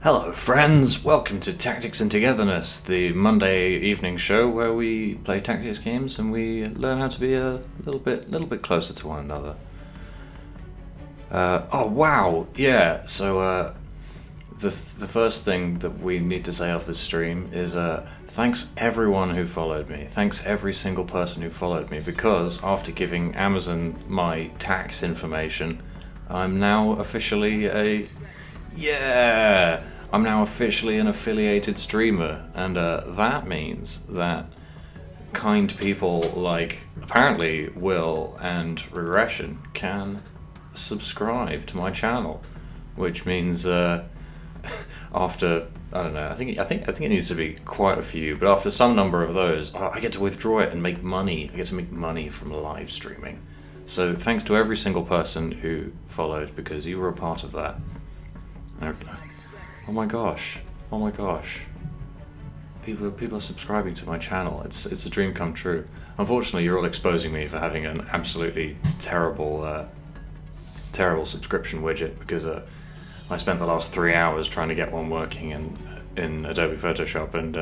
Hello, friends! Welcome to Tactics and Togetherness, the Monday evening show where we play tactics games and we learn how to be a little bit closer to one another. Oh wow, yeah. So the first thing that we need to say off this stream is thanks everyone who followed me. Thanks every single person who followed me, because after giving Amazon my tax information, I'm now officially I'm now officially an affiliated streamer, and that means that kind people like, apparently, Will and Regression can subscribe to my channel, which means after, I don't know, I think it needs to be quite a few, but after some number of those, I get to withdraw it and make money. I get to make money from live streaming. So thanks to every single person who followed, because you were a part of that. Oh my gosh. People are subscribing to my channel. It's a dream come true. Unfortunately, you're all exposing me for having an absolutely terrible subscription widget, because I spent the last 3 hours trying to get one working in Adobe Photoshop, and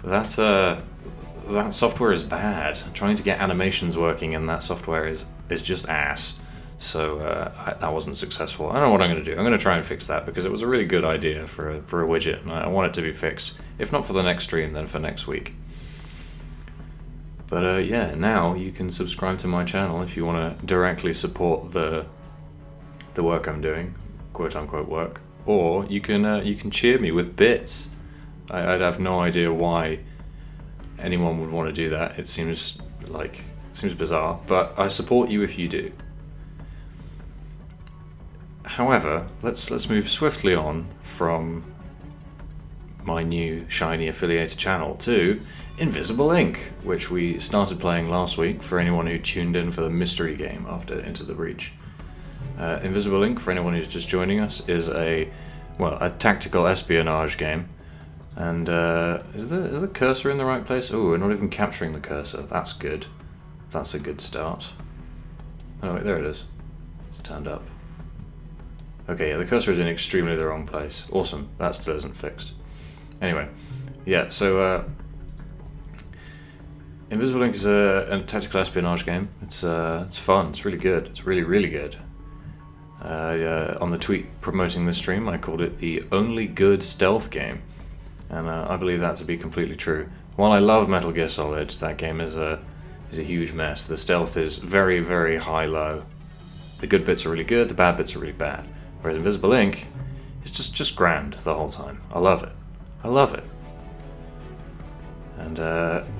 that software is bad. Trying to get animations working in that software is just ass. So that wasn't successful. I don't know what I'm going to do. I'm going to try and fix that, because it was a really good idea for a widget, and I want it to be fixed. If not for the next stream, then for next week. But yeah, now you can subscribe to my channel if you want to directly support the work I'm doing, quote unquote work, or you can cheer me with bits. I'd have no idea why anyone would want to do that. It seems bizarre, but I support you if you do. However, let's move swiftly on from my new shiny affiliated channel to Invisible Inc., which we started playing last week for anyone who tuned in for the mystery game after Into the Breach. Invisible Inc., for anyone who's just joining us, is a tactical espionage game. And is the cursor in the right place? Oh, we're not even capturing the cursor. That's good. That's a good start. Oh wait, there it is. It's turned up. Okay, yeah, the cursor is in extremely the wrong place. Awesome, that still isn't fixed. Anyway, yeah, so Invisible Inc. is a tactical espionage game. It's fun, it's really good, it's really good. On the tweet promoting this stream, I called it the only good stealth game, and I believe that to be completely true. While I love Metal Gear Solid, that game is a huge mess. The stealth is very, very high-low. The good bits are really good, the bad bits are really bad. Whereas Invisible Inc. is just grand the whole time. I love it. And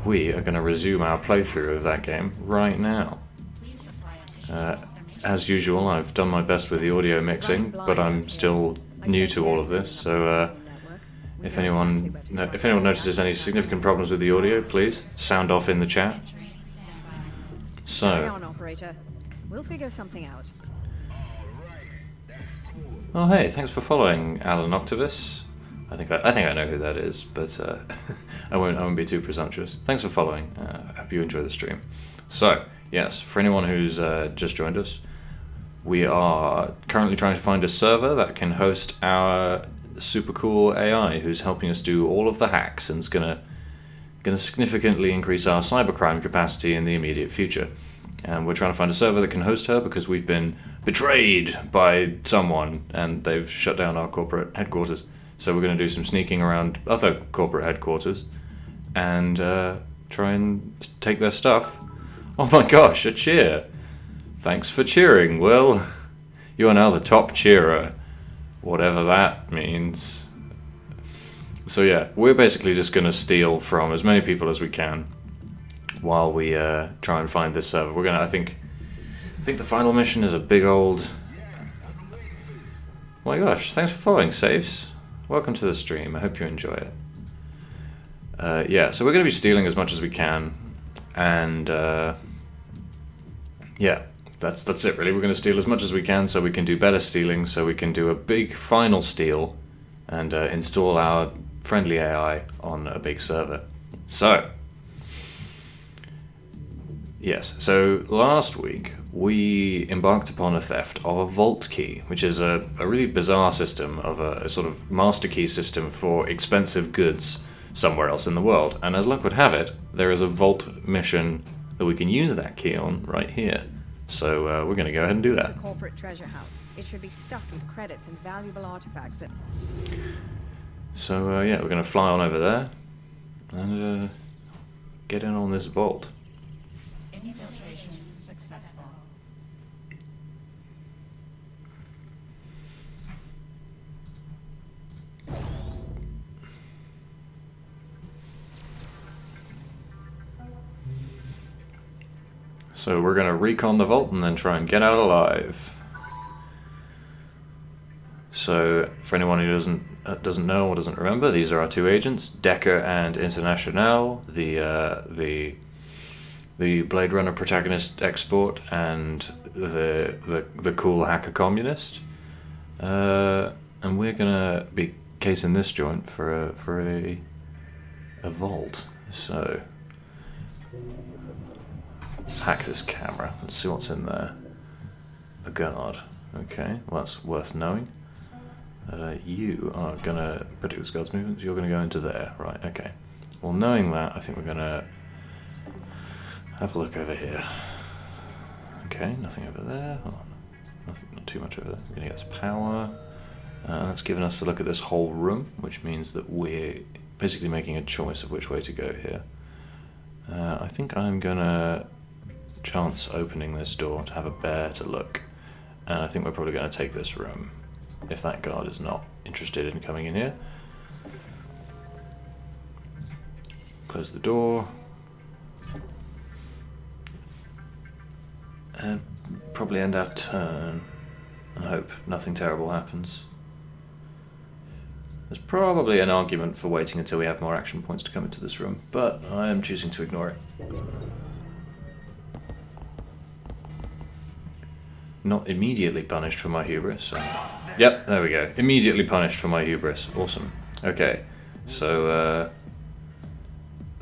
we are going to resume our playthrough of that game right now. As usual, I've done my best with the audio mixing, but I'm still new to all of this, so if anyone notices any significant problems with the audio, please sound off in the chat. So, carry on, operator. We'll figure something out. oh hey, thanks for following, Alan Octavis. I think I know who that is, but I won't be too presumptuous. Thanks for following. I hope you enjoy the stream. So, yes, for anyone who's just joined us, we are currently trying to find a server that can host our super cool AI who's helping us do all of the hacks, and is gonna significantly increase our cybercrime capacity in the immediate future. And we're trying to find a server that can host her, because we've been betrayed by someone and they've shut down our corporate headquarters. So we're going to do some sneaking around other corporate headquarters and try and take their stuff. Oh my gosh, a cheer! Thanks for cheering, Will. You are now the top cheerer, whatever that means. So yeah, we're basically just going to steal from as many people as we can while we try and find this server. We're gonna, I think the final mission is a big old... Oh my gosh, thanks for following, Safes. Welcome to the stream, I hope you enjoy it. Yeah, so we're gonna be stealing as much as we can, and yeah, that's it really. We're gonna steal as much as we can so we can do better stealing, so we can do a big final steal and install our friendly AI on a big server. So, yes, so last week we embarked upon a theft of a vault key, which is a really bizarre system of a sort of master key system for expensive goods somewhere else in the world. And as luck would have it, there is a vault mission that we can use that key on right here. So we're going to go ahead and do that. This is a corporate treasure house. It should be stuffed with credits and valuable artifacts that... So yeah, we're going to fly on over there and get in on this vault. Infiltration successful. So we're going to recon the vault and then try and get out alive. So for anyone who doesn't know or doesn't remember, these are our two agents, Decker and International, the Blade Runner protagonist export and the cool hacker communist. And we're gonna be casing this joint for a vault. So let's hack this camera. Let's see what's in there. A guard. Okay, well that's worth knowing. You are gonna predict this guard's movements. You're gonna go into there, right? Okay. Well, knowing that, I think we're gonna have a look over here. Okay, nothing over there. Oh, nothing, not too much over there. We're gonna get this power. That's given us a look at this whole room, which means that we're basically making a choice of which way to go here. I think I'm gonna chance opening this door to have a better look, and I think we're probably gonna take this room if that guard is not interested in coming in here. Close the door. And probably end our turn and hope nothing terrible happens. There's probably an argument for waiting until we have more action points to come into this room, but I am choosing to ignore it. Not immediately punished for my hubris. So. Yep, there we go. Immediately punished for my hubris. Awesome. Okay, so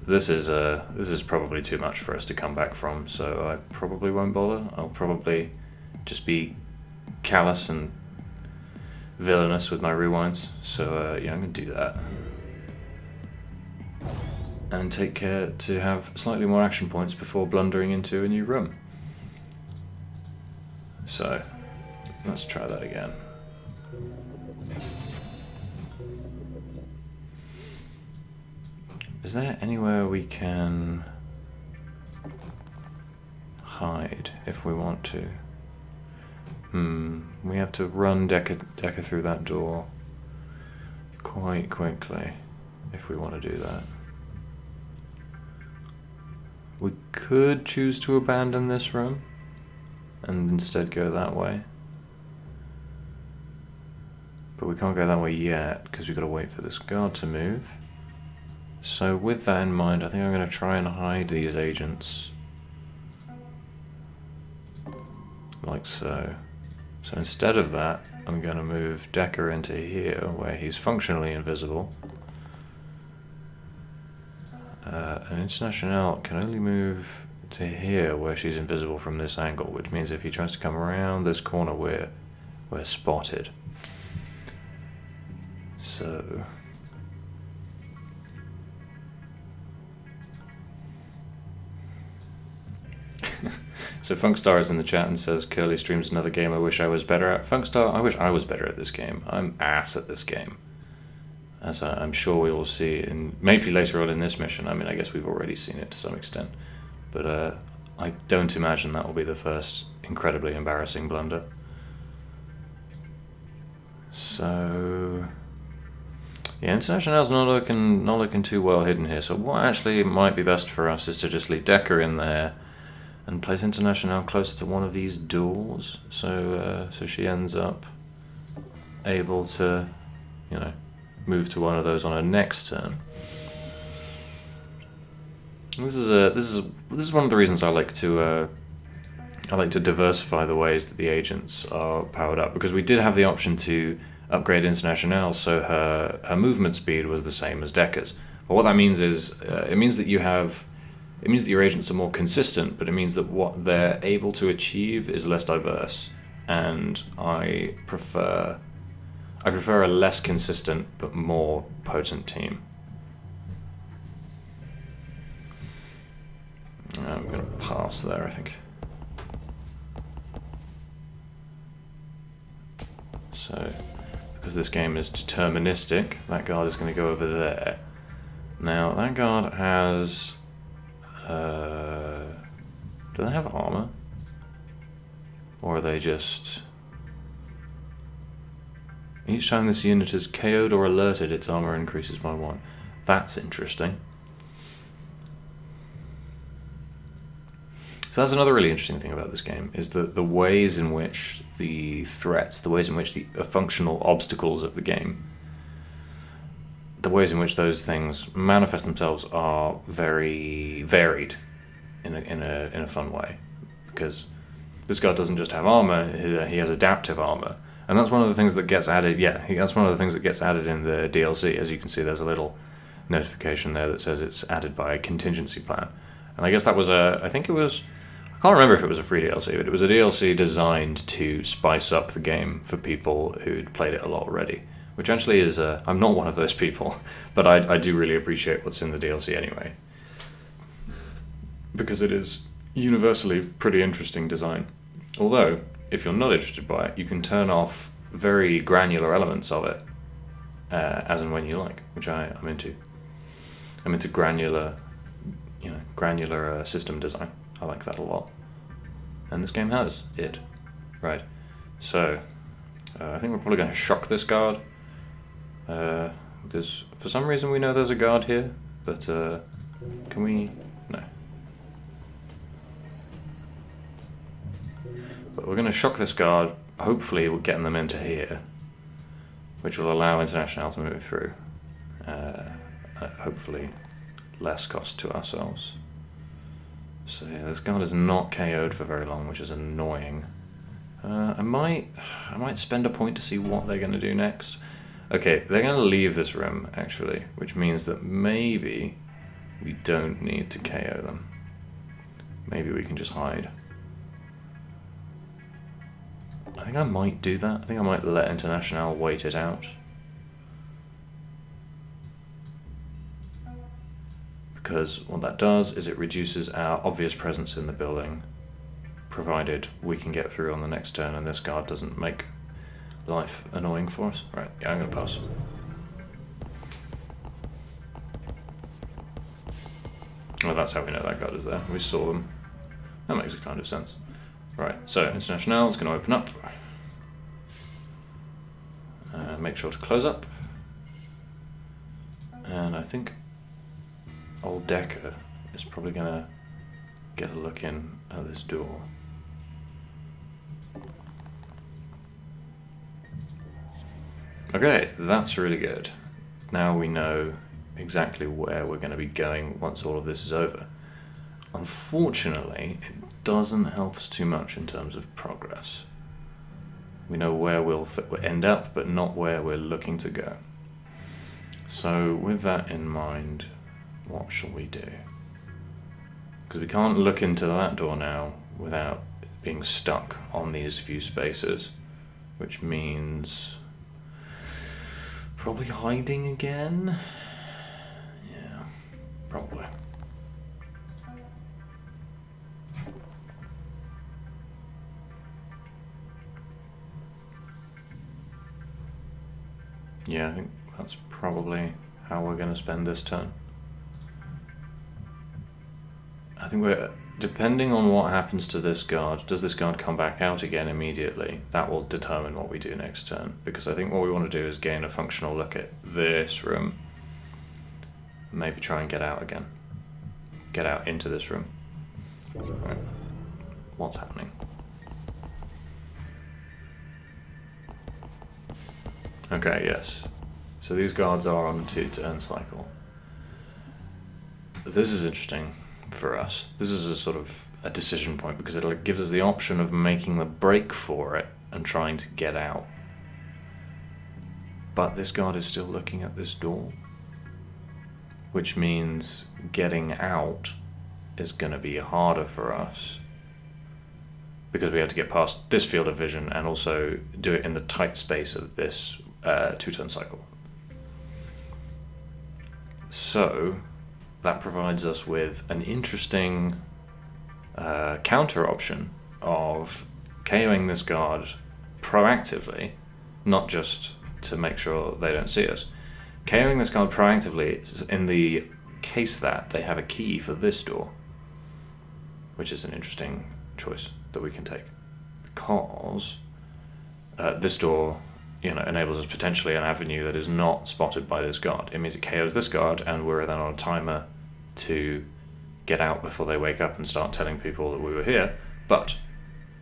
this is probably too much for us to come back from. So I probably won't bother. I'll probably just be callous and villainous with my rewinds. So yeah, I'm gonna do that. And take care to have slightly more action points before blundering into a new room. So, let's try that again. Is there anywhere we can hide if we want to? We have to run Decker through that door quite quickly if we want to do that. We could choose to abandon this room and instead go that way. But we can't go that way yet because we've got to wait for this guard to move. So with that in mind, I think I'm going to try and hide these agents. Like so. So instead of that, I'm going to move Decker into here where he's functionally invisible. And International can only move to here where she's invisible from this angle, which means if he tries to come around this corner, we're spotted. So so Funkstar is in the chat and says Curly streams another game I wish I was better at. Funkstar, I wish I was better at this game. I'm ass at this game, as I'm sure we will see in maybe later on in this mission. I mean, I guess we've already seen it to some extent. But I don't imagine that will be the first incredibly embarrassing blunder. So yeah, International's not looking too well hidden here. So what actually might be best for us is to just leave Decker in there and place International closer to one of these doors. So so she ends up able to, you know, move to one of those on her next turn. This is one of the reasons I like to diversify the ways that the agents are powered up, because we did have the option to upgrade International so her movement speed was the same as Decker's. But what that means is it means that you have it means that your agents are more consistent, but it means that what they're able to achieve is less diverse. And I prefer a less consistent but more potent team. I'm going to pass there, I think. So, because this game is deterministic, that guard is going to go over there. Now, that guard has... do they have armor? Or are they just... Each time this unit is KO'd or alerted, its armor increases by 1. That's interesting. So that's another really interesting thing about this game, is that the ways in which the threats, the ways in which the functional obstacles of the game, the ways in which those things manifest themselves are very varied in a fun way. Because this guy doesn't just have armor, he has adaptive armor. And that's one of the things that gets added, that's one of the things that gets added in the DLC. As you can see, there's a little notification there that says it's added by a contingency plan. And I guess that was I can't remember if it was a free DLC, but it was a DLC designed to spice up the game for people who'd played it a lot already. Which actually is, I'm not one of those people, but I do really appreciate what's in the DLC anyway. Because it is universally pretty interesting design. Although, if you're not interested by it, you can turn off very granular elements of it, as and when you like, which I'm into. I'm into granular system design. I like that a lot. And this game has it. Right. So, I think we're probably going to shock this guard. Because for some reason we know there's a guard here, but can we? No. But we're going to shock this guard. Hopefully we're getting them into here, which will allow International to move through. Hopefully less cost to ourselves. So yeah, this guard is not KO'd for very long, which is annoying. I might spend a point to see what they're going to do next. Okay, they're going to leave this room, actually, which means that maybe we don't need to KO them. Maybe we can just hide. I think I might do that. I think I might let International wait it out. Because what that does is it reduces our obvious presence in the building, provided we can get through on the next turn and this guard doesn't make life annoying for us. Right, yeah, I'm going to pass. Well, that's how we know that guard is there. We saw them. That makes kind of sense. Right, so International is going to open up. Make sure to close up. And I think old Decker is probably going to get a look in at this door. Okay, that's really good. Now we know exactly where we're going to be going once all of this is over. Unfortunately, it doesn't help us too much in terms of progress. We know where we'll end up, but not where we're looking to go. So with that in mind, what shall we do? Because we can't look into that door now without being stuck on these few spaces, which means probably hiding again? Yeah, probably. Yeah, I think that's probably how we're going to spend this turn. I think depending on what happens to this guard, does this guard come back out again immediately? That will determine what we do next turn. Because I think what we want to do is gain a functional look at this room. Maybe try and get out again. Get out into this room. Right. What's happening? Okay, yes. So these guards are on a 2-turn cycle. This is interesting for us. This is a sort of a decision point because it gives us the option of making the break for it and trying to get out. But this guard is still looking at this door, which means getting out is going to be harder for us because we have to get past this field of vision and also do it in the tight space of this 2-turn cycle. So that provides us with an interesting counter option of KOing this guard proactively, not just to make sure they don't see us. KOing this guard proactively in the case that they have a key for this door, which is an interesting choice that we can take, because this door, enables us potentially an avenue that is not spotted by this guard. It means it KOs this guard, and we're then on a timer to get out before they wake up and start telling people that we were here, but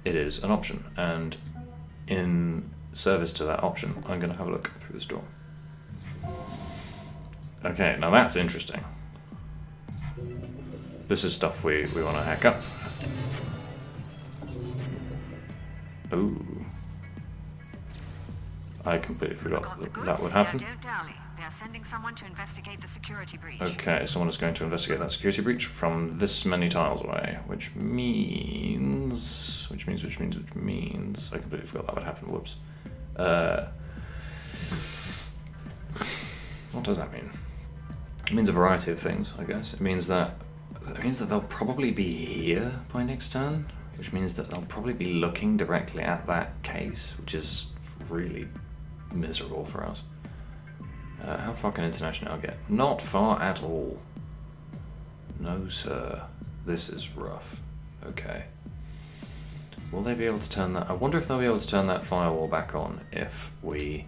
it is an option, and in service to that option, I'm going to have a look through this door. Okay, now that's interesting. This is stuff we want to hack up. Ooh. I completely forgot that would happen. Don't dally. They are sending someone to investigate the security breach. Okay, someone is going to investigate that security breach from this many tiles away, which means I completely forgot that would happen. Whoops. What does that mean? It means a variety of things, I guess. It means that they'll probably be here by next turn, which means that they'll probably be looking directly at that case, which is really miserable for us. How far can International get? Not far at all. No, sir. This is rough. Okay. Will they be able to turn that? I wonder if they'll be able to turn that firewall back on if we...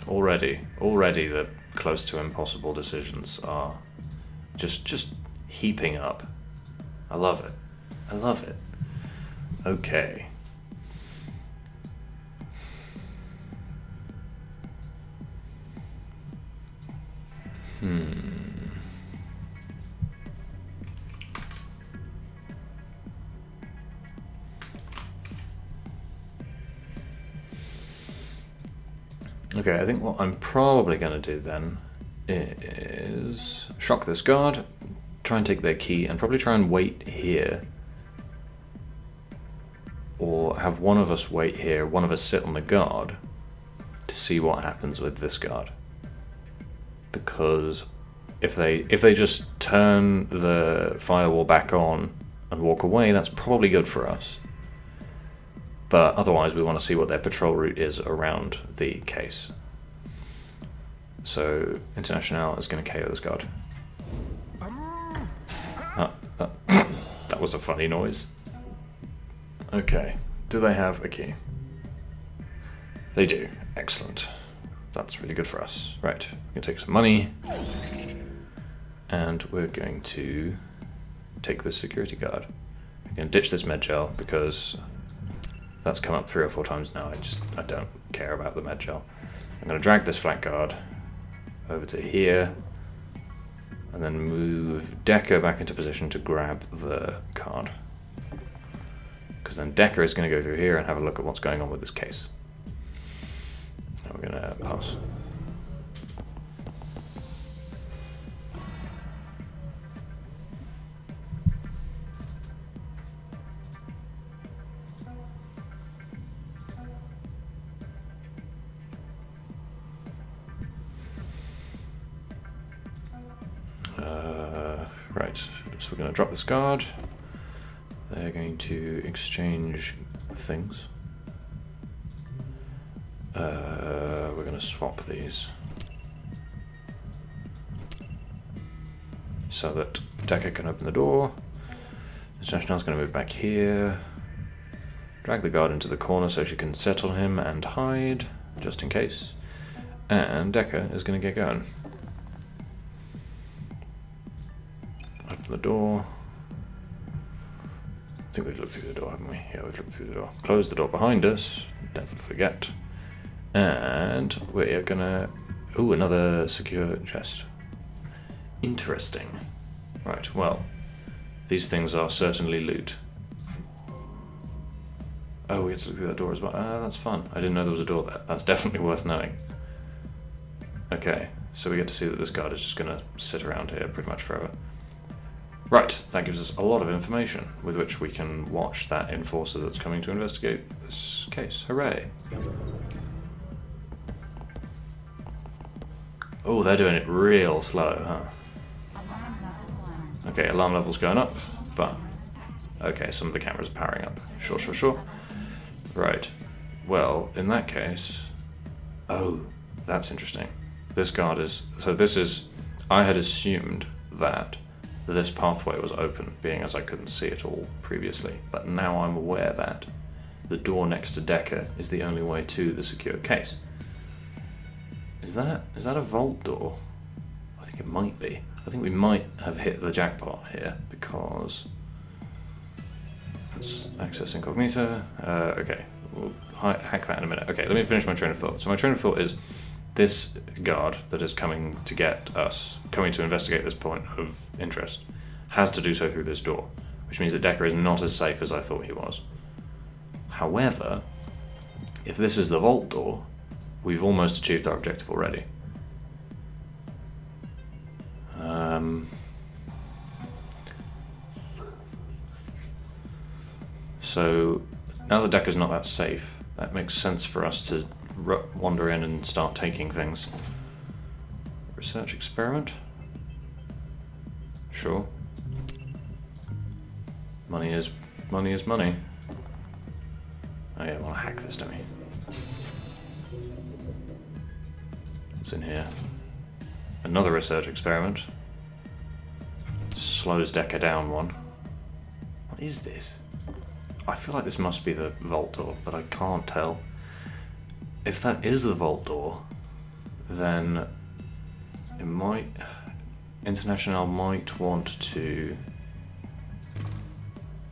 Already the close to impossible decisions are just heaping up. I love it. I love it. Okay. Okay, I think what I'm probably going to do then is shock this guard, try and take their key, and probably try and wait here. Or have one of us wait here, one of us sit on the guard to see what happens with this guard. Because if they just turn the firewall back on and walk away, that's probably good for us. But otherwise we want to see what their patrol route is around the case. So International is going to KO this guard. That was a funny noise. Okay, do they have a key? They do. Excellent. That's really good for us. Right, we're going to take some money, and we're going to take this security guard. We're going to ditch this med gel because that's come up 3 or 4 times now. I don't care about the med gel. I'm going to drag this flat guard over to here, and then move Decker back into position to grab the card. Because then Decker is going to go through here and have a look at what's going on with this case. Now we're going to pass. Right, so we're going to drop this guard. They're going to exchange things. We're going to swap these so that Decker can open the door. International's going to move back here. Drag the guard into the corner so she can settle him and hide, just in case. And Decker is going to get going. Open the door. I think we've looked through the door, haven't we? Yeah, we've looked through the door. Close the door behind us. Don't forget. And we're gonna... Ooh, another secure chest. Interesting. Right, well, these things are certainly loot. Oh, we have to look through that door as well. That's fun. I didn't know there was a door there. That's definitely worth knowing. Okay, So we get to see that this guard is just going to sit around here pretty much forever. Right, that gives us a lot of information with which we can watch that enforcer that's coming to investigate this case. Hooray! Oh, they're doing it real slow, huh? Alarm level 1. Okay, alarm level's going up, but... Okay, some of the cameras are powering up. Sure. Right. Well, in that case... Oh, that's interesting. This guard is... So this is... I had assumed that this pathway was open, being as I couldn't see it all previously. But now I'm aware that the door next to Decker is the only way to the secure case. Is that a vault door? I think it might be. I think we might have hit the jackpot here, because... Let's access incognito. Okay, we'll hack that in a minute. Okay, let me finish my train of thought. So my train of thought is this guard that is coming to get us, coming to investigate this point of interest, has to do so through this door, which means that Decker is not as safe as I thought he was. However, if this is the vault door, we've almost achieved our objective already. So now that Decker's not that safe, that makes sense for us to wander in and start taking things. Research experiment? Sure. Money is money. Oh yeah, I want to hack this, don't we? What's in here? Another research experiment. Slows Decker down one. What is this? I feel like this must be the vault door, but I can't tell. If that is the vault door, then it might... International might want to...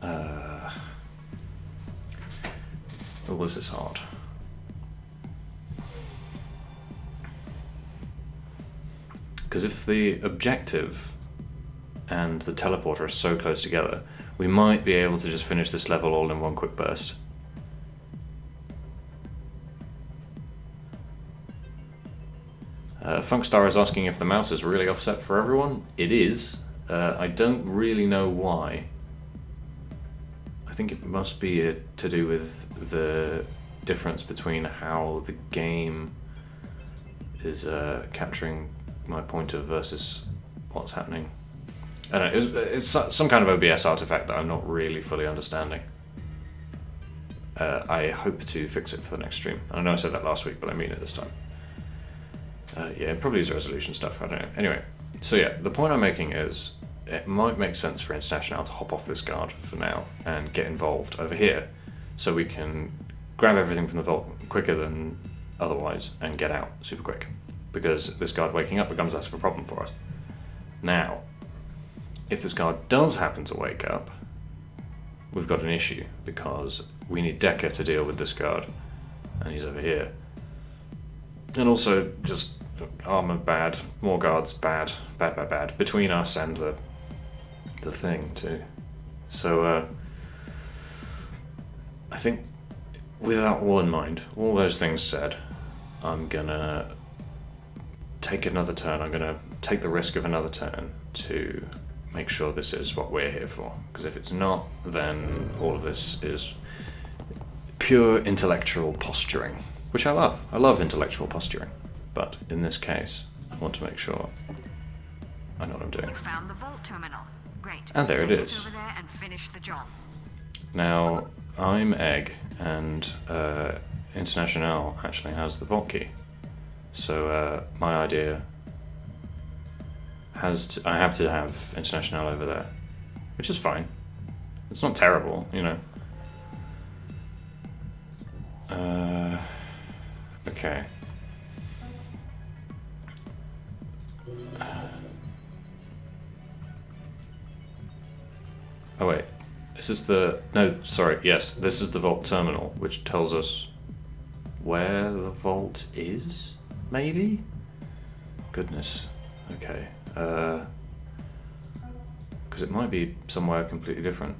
Oh, this is hard. Because if the objective and the teleporter are so close together, we might be able to just finish this level all in one quick burst. Funkstar is asking if the mouse is really offset for everyone. It is. I don't really know why. I think it must be to do with the difference between how the game is capturing my pointer versus what's happening. I don't know, it's some kind of OBS artifact that I'm not really fully understanding. I hope to fix it for the next stream. I know I said that last week, but I mean it this time. Yeah, it probably is resolution stuff, I don't know. Anyway, so yeah, the point I'm making is it might make sense for International to hop off this guard for now and get involved over here so we can grab everything from the vault quicker than otherwise and get out super quick, because this guard waking up becomes less of a problem for us. Now, if this guard does happen to wake up, we've got an issue, because we need Decker to deal with this guard, and he's over here. And also, just armor bad, more guards bad, between us and the thing too. So I think with that all in mind, all those things said, I'm gonna take another turn. I'm gonna take the risk of another turn to make sure this is what we're here for. Because if it's not, then all of this is pure intellectual posturing, which I love. I love intellectual posturing. But in this case, I want to make sure I know what I'm doing. You found the vault terminal. Great. And there it Get is. over there and finish the job. Now, I'm Egg, and International actually has the vault key. So my idea I have to have International over there, which is fine. It's not terrible, you know. Okay. Oh wait, is this the... No, sorry, yes, this is the vault terminal, which tells us where the vault is, maybe? Goodness, okay. Because it might be somewhere completely different.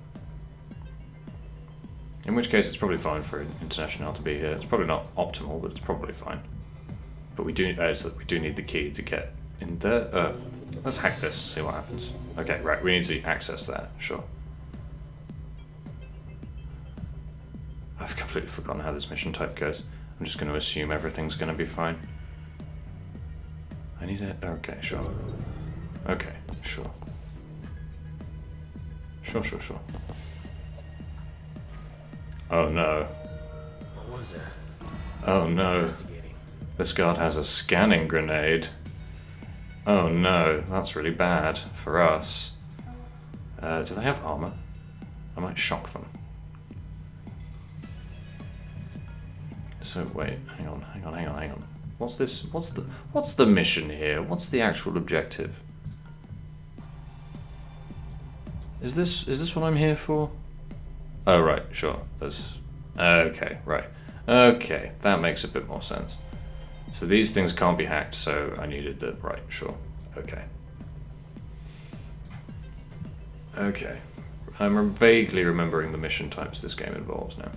In which case it's probably fine for International to be here. It's probably not optimal, but it's probably fine. But we do need the key to get in there. Let's hack this, see what happens. Okay, right, we need to access that, sure. I've completely forgotten how this mission type goes. I'm just going to assume everything's going to be fine. I need it. Okay, sure. Okay, sure. Sure. Oh no. What was that? Oh no. Investigating. This guard has a scanning grenade. Oh no, that's really bad for us. Do they have armor? I might shock them. So wait, hang on. What's this? What's the mission here? What's the actual objective? Is this what I'm here for? Oh right, sure. Okay, right. Okay, that makes a bit more sense. So these things can't be hacked, so I needed the right, sure. Okay. Okay. I'm vaguely remembering the mission types this game involves now.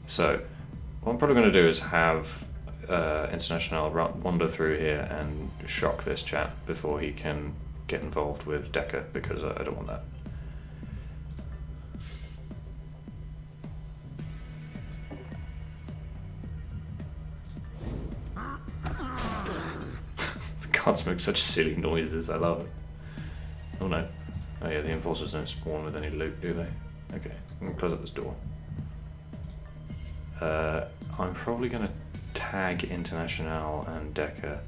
So what I'm probably going to do is have International wander through here and shock this chap before he can get involved with Decker, because I don't want that. The guards make such silly noises, I love it. Oh no. Oh yeah, the enforcers don't spawn with any loot, do they? Okay, I'm gonna close up this door. I'm probably gonna tag International and Decker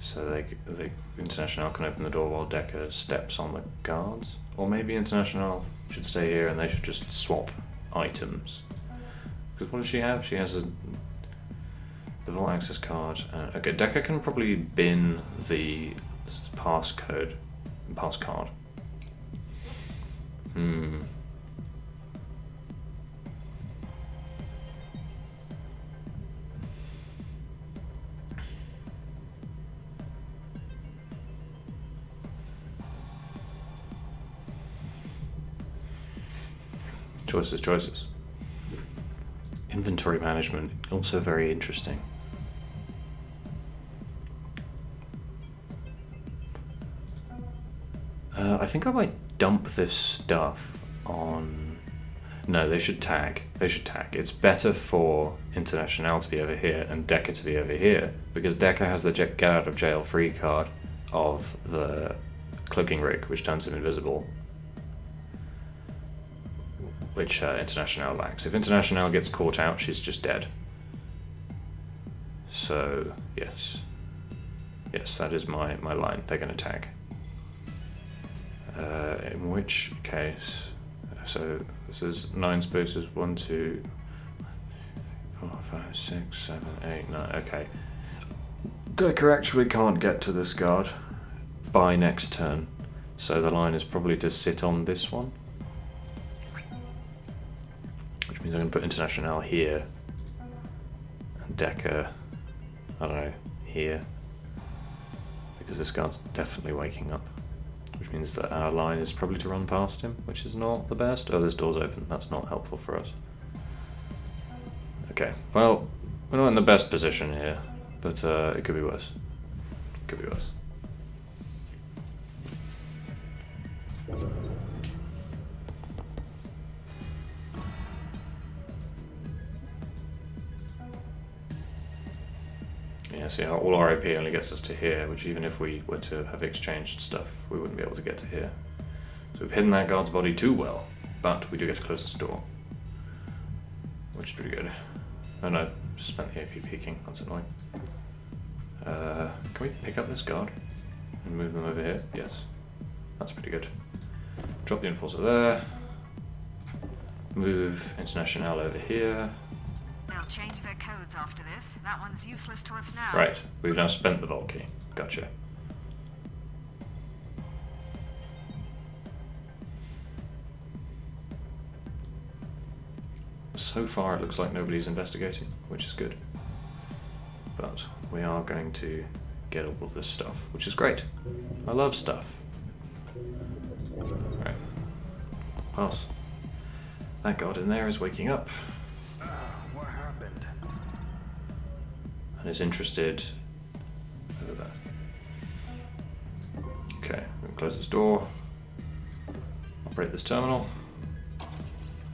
so the International can open the door while Decker steps on the guards. Or maybe International should stay here and they should just swap items. Because what does she have? She has the vault access card. Okay, Decker can probably bin the passcard. Choices. Inventory management, also very interesting. I think I might dump this stuff on... No, they should tag. It's better for International to be over here and Decker to be over here, because Decker has the get out of jail free card of the cloaking rig, which turns him invisible, which International lacks. If International gets caught out, she's just dead. So, yes, that is my line. They're going to tag. In which case, so this is 9 spaces, 1, 2, 4, 5, 6, 7, 8, 9, okay. Decker actually can't get to this guard by next turn, so the line is probably to sit on this one. Which means I'm going to put International here, and Decker, I don't know, here, because this guard's definitely waking up. Which means that our line is probably to run past him, which is not the best. Oh, this door's open. That's not helpful for us. Okay, well, we're not in the best position here, but it could be worse. Yeah, see how all RIP only gets us to here, which even if we were to have exchanged stuff, we wouldn't be able to get to here. So we've hidden that guard's body too well, but we do get to close this door, which is pretty good. Oh no, just spent the AP peeking, that's annoying. Can we pick up this guard and move them over here? Yes, that's pretty good. Drop the enforcer there, move International over here. They'll change their codes after this. That one's useless to us now. Right, we've now spent the vault key. Gotcha. So far it looks like nobody's investigating, which is good. But we are going to get all of this stuff, which is great. I love stuff. Right. Pass. That guard in there is waking up. What happened? And is interested Close this door. Operate this terminal.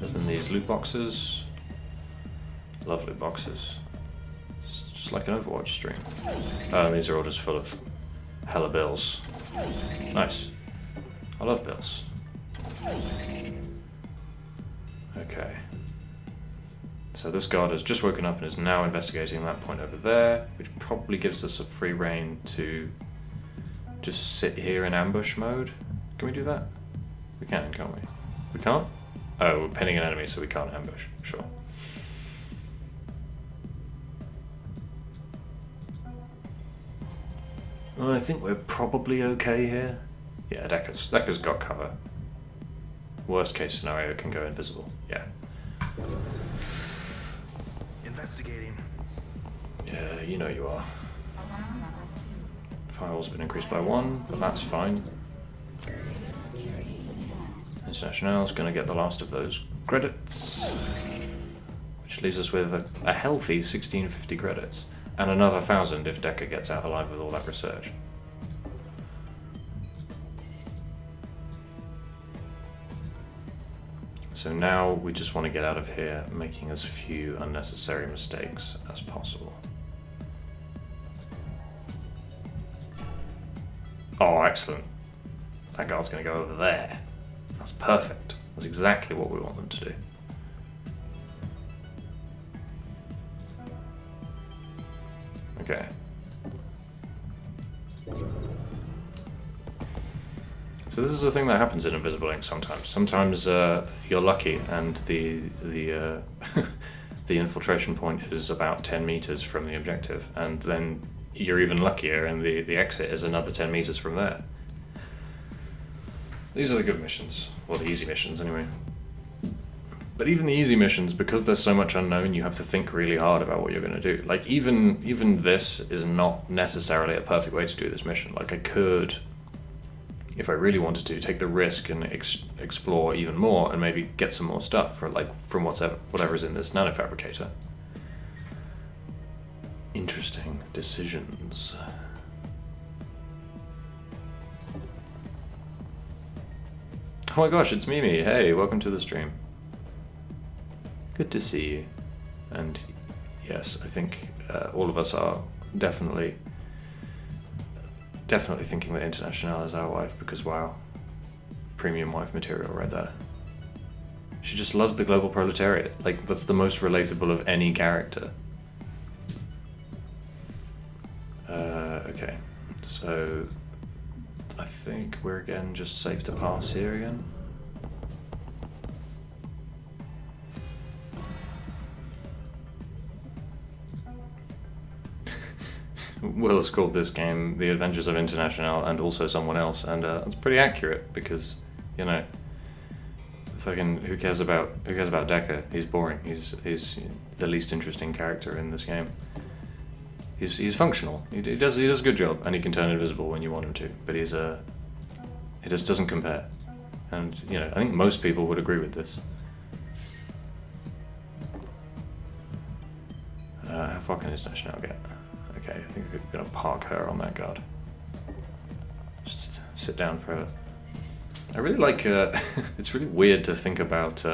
Open these loot boxes. Love loot boxes. It's just like an Overwatch stream. These are all just full of hella bills. Nice. I love bills. Okay. So this guard has just woken up and is now investigating that point over there, which probably gives us a free rein to just sit here in ambush mode. Can we do that? We can, can't we? We can't? Oh, we're pinning an enemy, so we can't ambush. Sure. Well, I think we're probably okay here. Yeah, Dekka's got cover. Worst case scenario, can go invisible. Yeah. Investigating. Yeah, you know you are. Firewall's been increased by 1, but that's fine. International's going to get the last of those credits, which leaves us with a healthy 1650 credits, and another 1,000 if Dekka gets out alive with all that research. So now we just want to get out of here making as few unnecessary mistakes as possible. Oh, excellent. That guard's going to go over there. That's perfect. That's exactly what we want them to do. Okay. So this is the thing that happens in Invisible Ink sometimes. Sometimes you're lucky and the the infiltration point is about 10 meters from the objective, and then you're even luckier and the exit is another 10 meters from there. These are the good missions. Well, the easy missions anyway. But even the easy missions, because there's so much unknown, you have to think really hard about what you're going to do. Like, even this is not necessarily a perfect way to do this mission. Like, I could, if I really wanted to, take the risk and explore even more and maybe get some more stuff from whatever's in this nanofabricator. Interesting decisions. Oh my gosh, it's Mimi. Hey, welcome to the stream. Good to see you. And yes, I think all of us are definitely thinking that International is our wife, because wow, premium wife material right there. She just loves the global proletariat. Like, that's the most relatable of any character. Okay, so I think we're again just safe to pass here again. Will has called this game The Adventures of International and also someone else, and it's pretty accurate because, you know, fucking who cares about Dekka? He's boring. He's the least interesting character in this game. He's functional. He does a good job, and he can turn invisible when you want him to. But he just doesn't compare. And you know, I think most people would agree with this. How far can International get? Okay, I think we're gonna park her on that guard. Just sit down for. I really like. It's really weird to think about.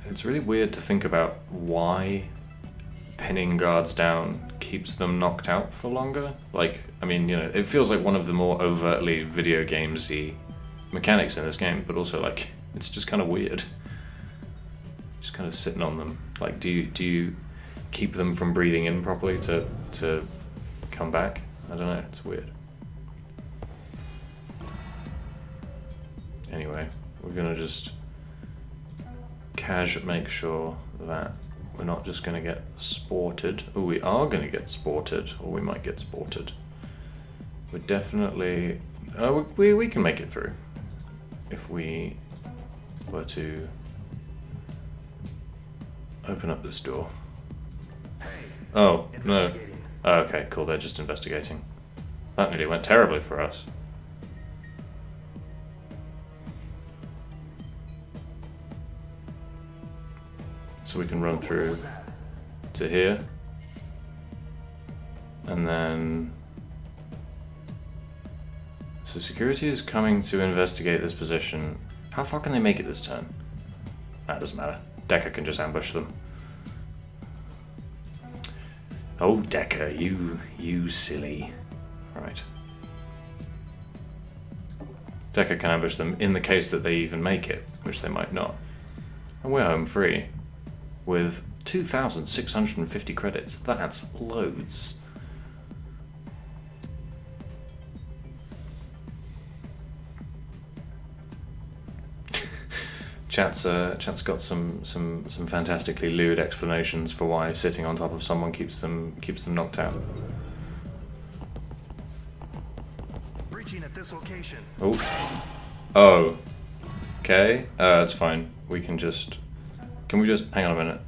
It's really weird to think about why pinning guards down keeps them knocked out for longer. Like, I mean, you know, it feels like one of the more overtly video gamesy mechanics in this game, but also like it's just kind of weird. Just kind of sitting on them. Like, do you keep them from breathing in properly to come back? I don't know. It's weird. Anyway, we're gonna just make sure that we're not just going to get sported. Oh, we are going to get sported, or we might get sported. We're definitely... we can make it through. If we were to open up this door. Oh, no. Oh, okay, cool, they're just investigating. That nearly went terribly for us. So we can run through to here, and then So security is coming to investigate this position. How far can they make it this turn? That doesn't matter. Decker can just ambush them. Oh, Decker, you silly. Right. Decker can ambush them in the case that they even make it, which they might not. And we're home free. With 2,650 credits. That's loads. Chat's got some fantastically lewd explanations for why sitting on top of someone keeps them knocked out. Breaching at this location. Oh. Okay. It's fine. We can just. Can we just hang on a minute?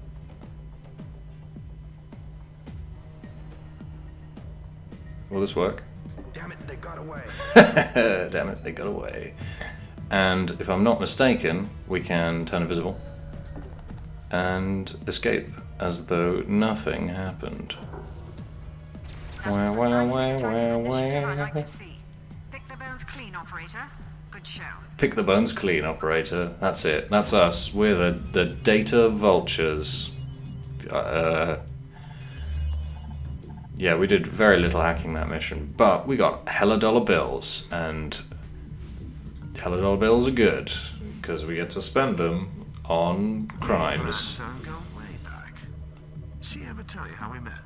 Will this work? Damn it, they got away. Damn it, they got away. And if I'm not mistaken, we can turn invisible and escape as though nothing happened. That is precisely the type of initiative I like to see. Pick the bones clean, operator. Good show. Pick the bones clean, operator. That's it. That's us. We're the data vultures. Yeah, we did very little hacking that mission, but we got hella dollar bills, and hella dollar bills are good because we get to spend them on crimes. Go way back. She ever tell you how we met?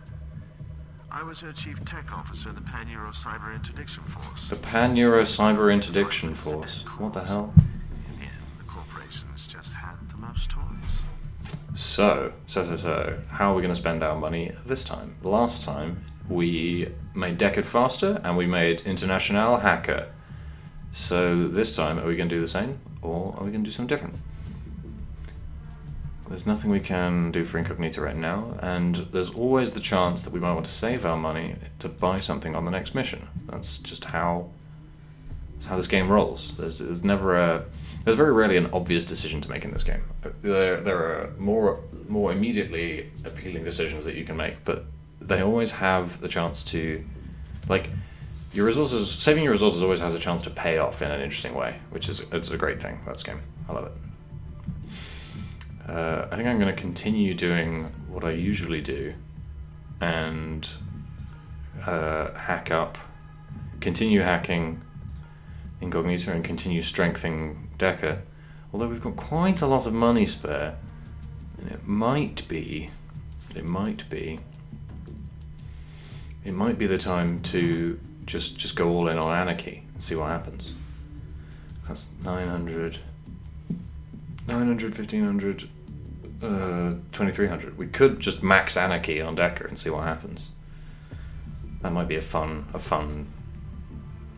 I was her chief tech officer in the Pan-Euro Cyber Interdiction Force. The Pan-Euro Cyber Interdiction Force. What the hell? In the end, the corporations just had the most toys. So, how are we going to spend our money this time? Last time, we made Deckard faster, and we made International Hacker. So this time, are we going to do the same, or are we going to do something different? There's nothing we can do for Incognito right now, and there's always the chance that we might want to save our money to buy something on the next mission. That's just how this game rolls. There's very rarely an obvious decision to make in this game. There are more immediately appealing decisions that you can make, but they always have the chance to, like, saving your resources always has a chance to pay off in an interesting way, which is it's a great thing. That's game. I love it. I think I'm going to continue doing what I usually do, and continue hacking Incognito and continue strengthening Decker. Although we've got quite a lot of money spare, and it might be the time to just go all in on Anarchy and see what happens. That's 900, 1500, 2300. We could just max Anarchy on Decker and see what happens. That might be a fun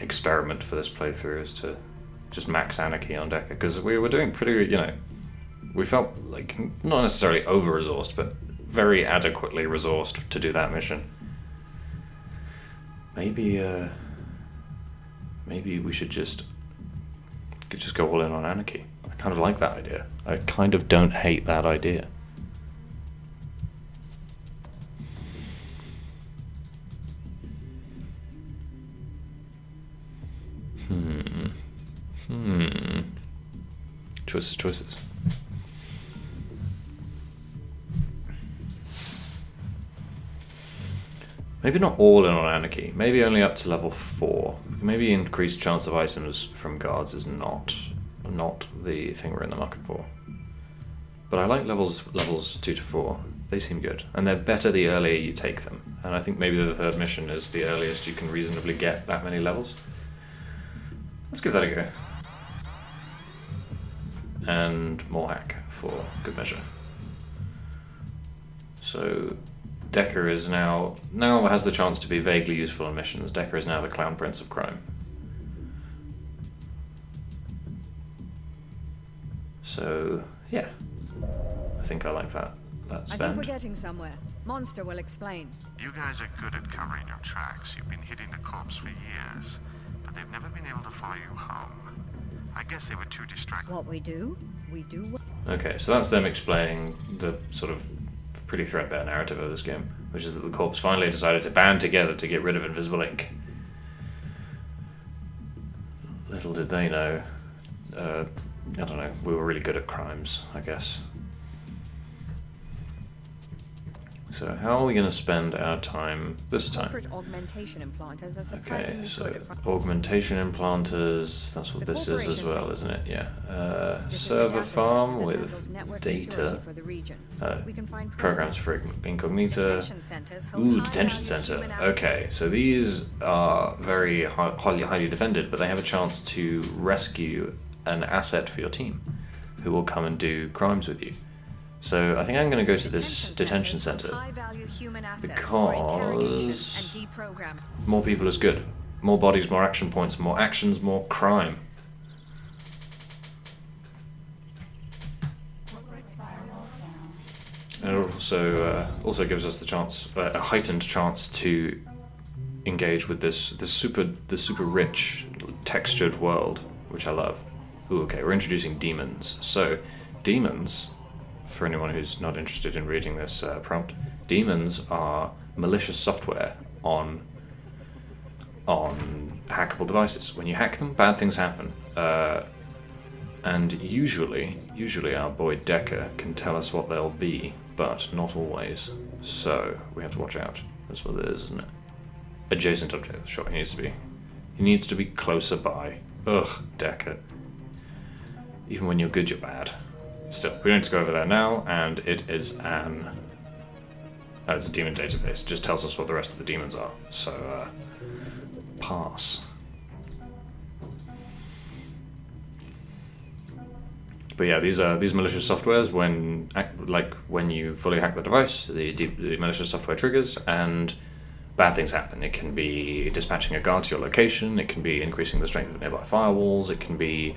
experiment for this playthrough, is to just max Anarchy on Decker, because we were doing pretty, we felt like not necessarily over-resourced, but very adequately resourced to do that mission. Maybe we should just go all in on Anarchy. I kind of like that idea. I kind of don't hate that idea. Choices. Maybe not all in on Anarchy. Maybe only up to level 4. Maybe increased chance of items from guards is not the thing we're in the market for. But I like levels 2 to 4. They seem good, and they're better the earlier you take them. And I think maybe the third mission is the earliest you can reasonably get that many levels. Let's give that a go. And more hack for good measure. So Decker is now has the chance to be vaguely useful in missions. Decker is now the Clown Prince of Crime. So yeah, I think I like that I think spend. we're getting somewhere. Monster will explain. You guys are good at covering your tracks. You've been hitting the corpse for years, but they've never been able to follow you home. I guess they were too distracted. What we do. Okay, so that's them explaining the sort of pretty threadbare narrative of this game, which is that the corps finally decided to band together to get rid of invisible ink. little did they know, I don't know, we were really good at crimes, I guess. So how are we going to spend our time this time? Corporate augmentation implanters are Okay, surprisingly so good at finding. augmentation implanters, that's what The this is as corporation's well, aim. isn't it? Yeah. This is a Server data center farm that with handles network data, security for the region. We can find programs for incognito. Detention centers hold Ooh, high detention value center. human assets. Okay, so these are very highly defended, but they have a chance to rescue an asset for your team, who will come and do crimes with you. So I think I'm going to go to this detention centers center. hold high-value human assets for interrogation Because and deprogramming. more people is good. More bodies, more action points, more actions, more crime. Corporate firewall down. And it also gives us the chance, a heightened chance to engage with this super rich textured world, which I love. Ooh, okay, we're introducing demons. So, demons, for anyone who's not interested in reading this prompt, demons are malicious software on hackable devices. When you hack them, bad things happen. And usually our boy Decker can tell us what they'll be, but not always. So we have to watch out. That's what it is, isn't it? Adjacent object. Sure, he needs to be closer by. Ugh, Decker. Even when you're good, you're bad. Still, we don't need to go over there now, and it is it's a demon database. It just tells us what the rest of the demons are. So, pass. But yeah, these malicious softwares, when you fully hack the device, the malicious software triggers, and bad things happen. It can be dispatching a guard to your location, it can be increasing the strength of nearby firewalls, it can be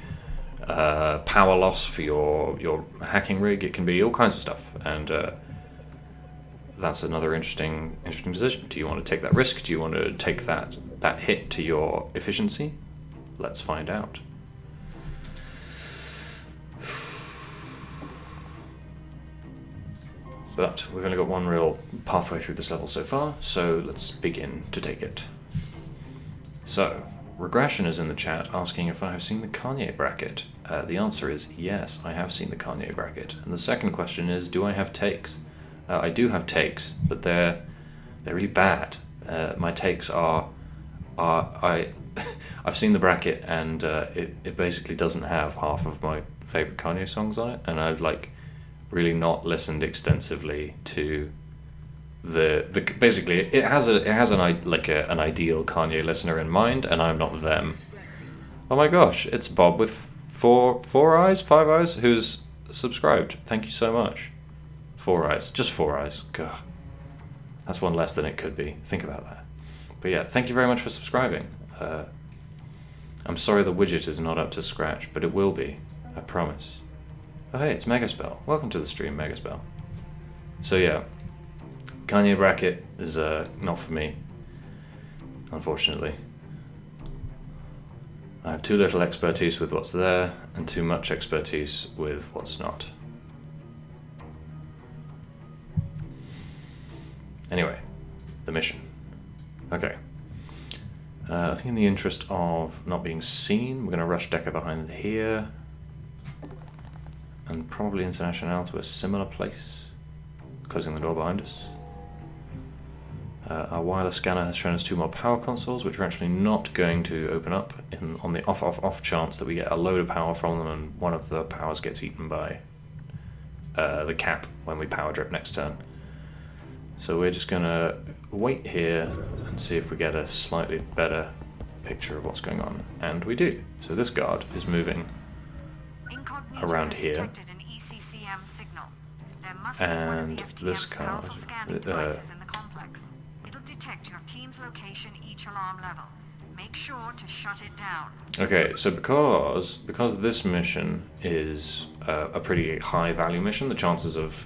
power loss for your hacking rig, it can be all kinds of stuff, and that's another interesting decision. Do you want to take that risk? Do you want to take that hit to your efficiency? Let's find out. But we've only got one real pathway through this level so far, so let's begin to take it. So, Regression is in the chat asking if I have seen the Kanye bracket. The answer is yes, I have seen the Kanye bracket. And the second question is, do I have takes? I do have takes, but they're really bad. My takes are I've seen the bracket, and it basically doesn't have half of my favorite Kanye songs on it, and I've really not listened extensively to the basically it has an ideal Kanye listener in mind, and I'm not them. Oh my gosh, it's Bob with five eyes who's subscribed. Thank you so much. 4 eyes, just 4 eyes. God, that's one less than it could be. Think about that. But yeah, thank you very much for subscribing. I'm sorry the widget is not up to scratch, but it will be. I promise. Oh hey, it's Megaspell. Welcome to the stream, Megaspell. So yeah, Kanye bracket is not for me, unfortunately. I have too little expertise with what's there, and too much expertise with what's not. Anyway, the mission. Okay. I think in the interest of not being seen, we're going to rush Decker behind here. And probably International to a similar place. Closing the door behind us. Our wireless scanner has shown us 2 more power consoles, which are actually not going to open up on the off chance that we get a load of power from them and one of the powers gets eaten by the cap when we power drip next turn. So we're just going to wait here and see if we get a slightly better picture of what's going on. And we do. So this guard is moving Incognito around has here. detected an ECCM signal. There must be And one of the FTM's this card, powerful scanning devices in the complex. It'll detect your team's location each alarm level. Make sure to shut it down. Okay, so because this mission is a pretty high value mission, the chances of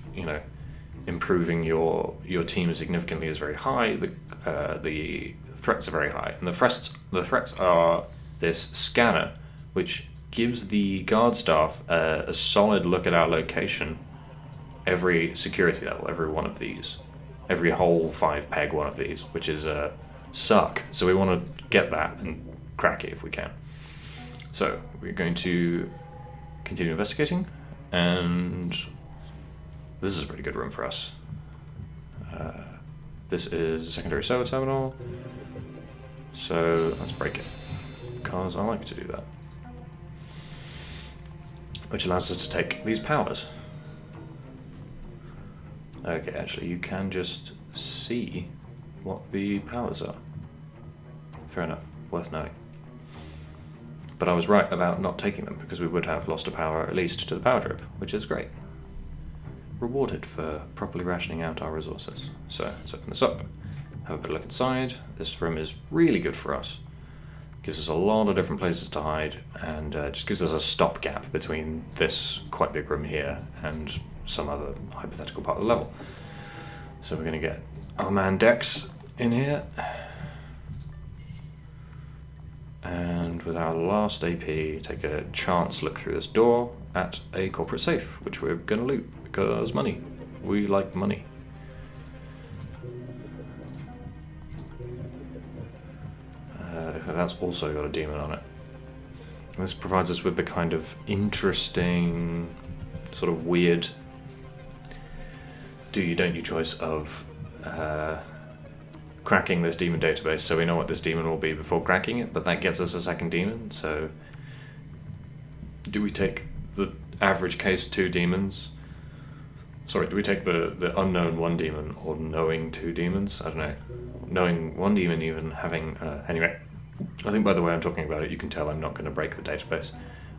improving your team significantly is very high. The threats are very high, and the threats are this scanner, which gives the guard staff a solid look at our location every security level, every one of these, every whole 5-peg one of these, which is suck. So we want to get that and crack it if we can. So we're going to continue investigating, and this is a pretty good room for us. This is a secondary server terminal, so let's break it, because I like to do that. Which allows us to take these powers. Okay, actually you can just see what the powers are. Fair enough, worth knowing. But I was right about not taking them, because we would have lost a power at least to the power drip, which is great. Rewarded for properly rationing out our resources. So let's open this up, have a bit of look inside. This room is really good for us. Gives us a lot of different places to hide, and just gives us a stopgap between this quite big room here and some other hypothetical part of the level. So we're going to get our man Dex in here. And with our last AP, take a chance look through this door at a corporate safe, which we're going to loot, because money. We like money. That's also got a demon on it. This provides us with the kind of interesting, sort of weird do you, don't you choice of cracking this demon database, so we know what this demon will be before cracking it, but that gets us a second demon. So do we take the average case 2 demons? Sorry, do we take the unknown 1 demon, or knowing 2 demons? I don't know. Knowing 1 demon, even having... anyway, I think by the way I'm talking about it, you can tell I'm not going to break the database.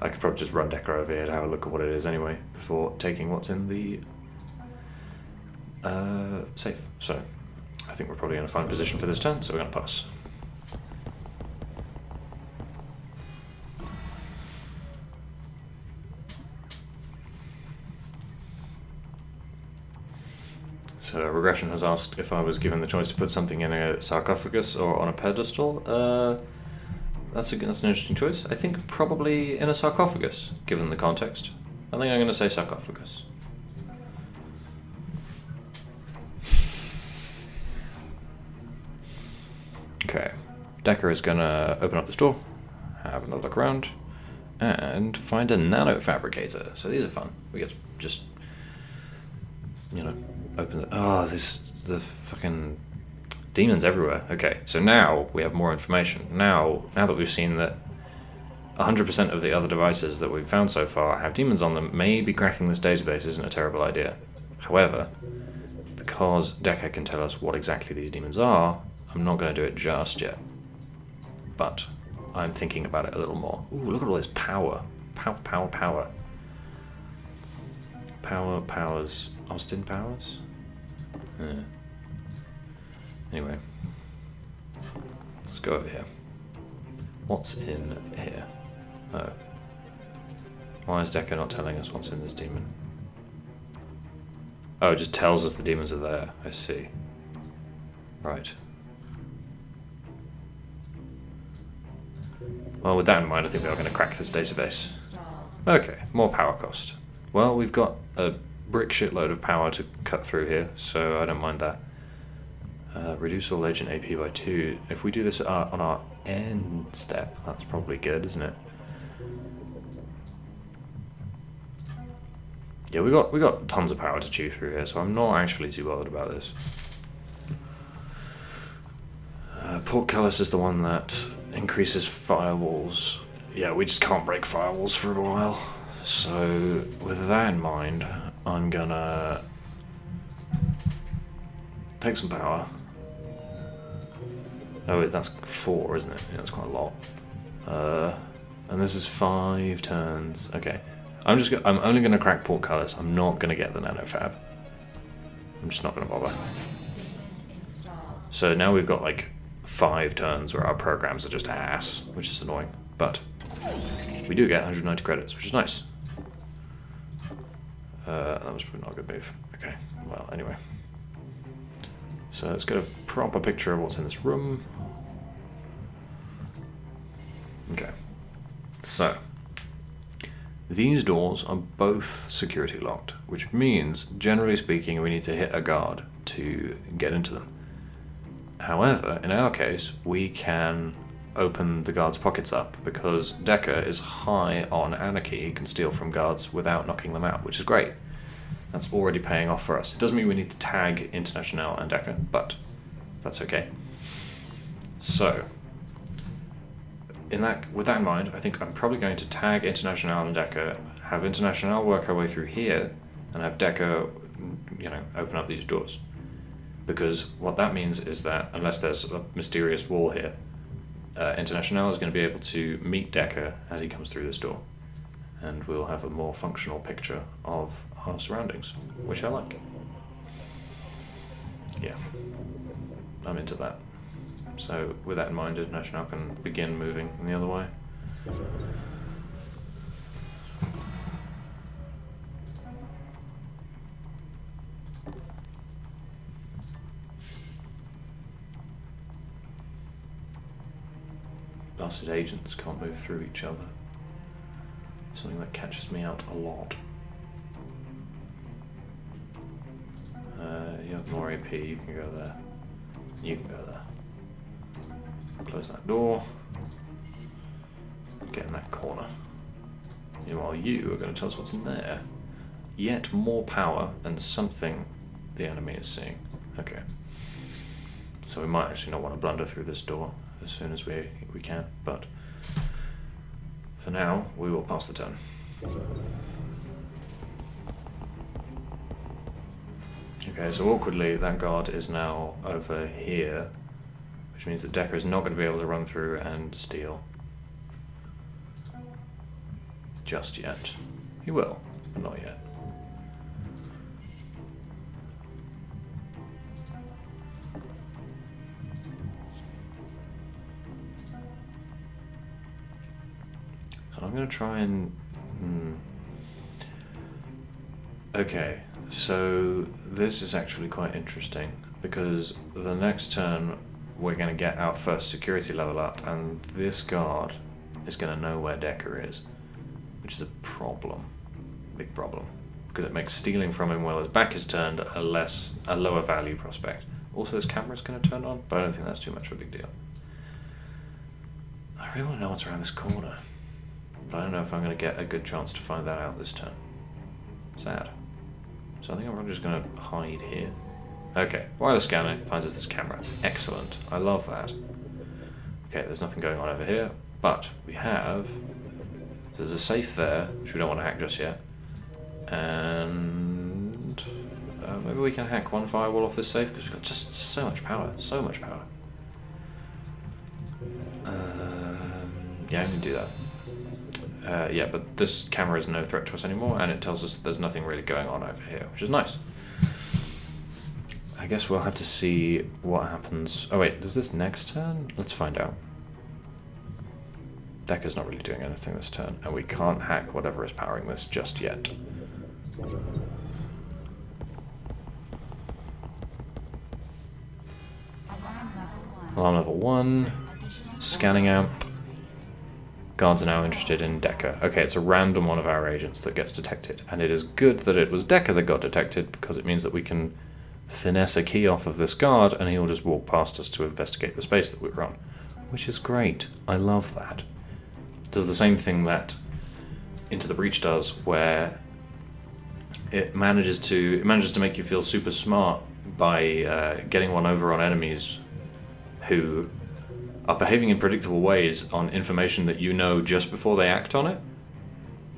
I could probably just run Decker over here to have a look at what it is anyway, before taking what's in the safe. So I think we're probably in a fine position for this turn, so we're going to pass. So Regression has asked if I was given the choice to put something in a sarcophagus or on a pedestal. That's an interesting choice. I think probably in a sarcophagus, given the context. I think I'm going to say sarcophagus. Okay, Decker is going to open up this door, have another look around, and find a nano fabricator. So these are fun. We get to just, you know, open it. Oh, the fucking demons everywhere. Okay, so now we have more information. Now that we've seen that 100% of the other devices that we've found so far have demons on them, maybe cracking this database isn't a terrible idea. However, because Decker can tell us what exactly these demons are, I'm not going to do it just yet. But I'm thinking about it a little more. Ooh, look at all this power. Power. Powers. Austin Powers? Yeah. Anyway. Let's go over here. What's in here? Oh. Why is Decker not telling us what's in this demon? Oh, it just tells us the demons are there. I see. Right. Well, with that in mind, I think we are going to crack this database. Okay, more power cost. Well, we've got a brick shitload of power to cut through here, so I don't mind that. Reduce all agent AP by 2. If we do this on our end step, that's probably good, isn't it? Yeah, we got tons of power to chew through here, so I'm not actually too bothered about this. Portcullis is the one that increases firewalls. Yeah, we just can't break firewalls for a while. So with that in mind, I'm gonna take some power. Oh wait, that's 4, isn't it? Yeah, that's quite a lot. And this is 5 turns. Okay, I'm only gonna crack Portcullis. I'm not gonna get the nanofab. I'm just not gonna bother. So now we've got like 5 turns where our programs are just ass, which is annoying. But we do get 190 credits, which is nice. That was probably not a good move. Okay, well, anyway. So let's get a proper picture of what's in this room. Okay. So, these doors are both security locked, which means, generally speaking, we need to hit a guard to get into them. However, in our case, we can open the guards' pockets up, because Decker is high on anarchy. He can steal from guards without knocking them out, which is great. That's already paying off for us. It doesn't mean we need to tag International and Decker, but that's okay. So, with that in mind, I think I'm probably going to tag International and Decker, have International work our way through here, and have Decker, open up these doors. Because what that means is that, unless there's a mysterious wall here, International is going to be able to meet Decker as he comes through this door. And we'll have a more functional picture of our surroundings, which I like. Yeah, I'm into that. So with that in mind, International can begin moving in the other way. Blasted agents can't move through each other. Something that catches me out a lot. You have more AP, you can go there. You can go there. Close that door. Get in that corner. Meanwhile, you are going to tell us what's in there. Yet more power and something the enemy is seeing. Okay. So we might actually not want to blunder through this door as soon as we can, but for now, we will pass the turn. Okay, so awkwardly, that guard is now over here, which means that Decker is not going to be able to run through and steal. Just yet. He will, but not yet. So I'm going to try and... Okay, so this is actually quite interesting, because the next turn we're going to get our first security level up, and this guard is going to know where Decker is, which is a problem, big problem, because it makes stealing from him while his back is turned a lower value prospect. Also, his camera's going to turn on, but I don't think that's too much of a big deal. I really want to know what's around this corner, but I don't know if I'm going to get a good chance to find that out this turn. Sad. So I think I'm just going to hide here. Okay, wireless scanner finds us this camera. Excellent. I love that. Okay, there's nothing going on over here, but we have... There's a safe there, which we don't want to hack just yet. And... maybe we can hack one firewall off this safe, because we've got just so much power. So much power. Yeah, I can do that. Yeah, but this camera is no threat to us anymore, and it tells us there's nothing really going on over here, which is nice. I guess we'll have to see what happens. Oh wait, does this next turn? Let's find out. Decker's not really doing anything this turn, and we can't hack whatever is powering this just yet. Alarm level 1. Scanning amp. Guards are now interested in Decker. Okay, it's a random one of our agents that gets detected, and it is good that it was Decker that got detected, because it means that we can finesse a key off of this guard and he'll just walk past us to investigate the space that we're on, which is great. I love that. It does the same thing that Into the Breach does, where it manages to make you feel super smart by getting one over on enemies who are behaving in predictable ways on information that you know just before they act on it,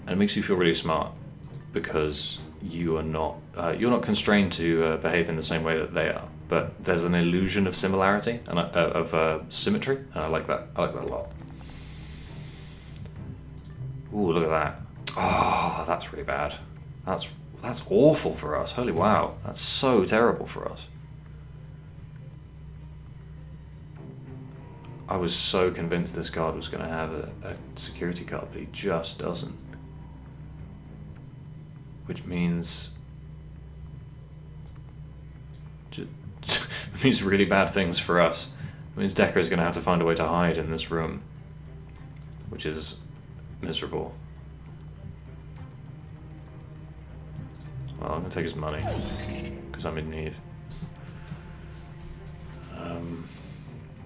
and it makes you feel really smart because you're not constrained to behave in the same way that they are, but there's an illusion of similarity and of symmetry, and I like that. I like that a lot. Ooh, look at that! Oh, that's really bad. That's awful for us. Holy wow, that's so terrible for us. I was so convinced this guard was going to have a security card, but he just doesn't. Which means... it means really bad things for us. It means Decker is going to have to find a way to hide in this room, which is miserable. Well, I'm going to take his money, because I'm in need.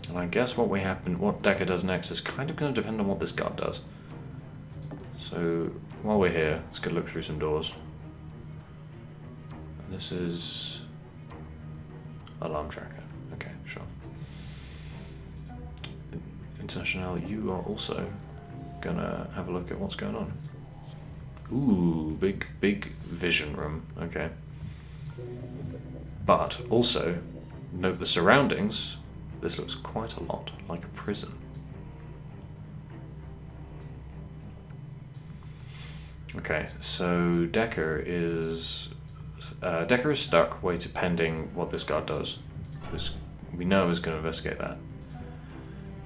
And I guess what Decker does next is kind of going to depend on what this guard does. So while we're here, let's go look through some doors. This is alarm tracker. Okay, sure. International, you are also gonna have a look at what's going on. Ooh, big vision room. Okay. But also, note the surroundings. This looks quite a lot like a prison. Okay, so Decker is stuck, pending what this guard does. Because we know he's going to investigate that.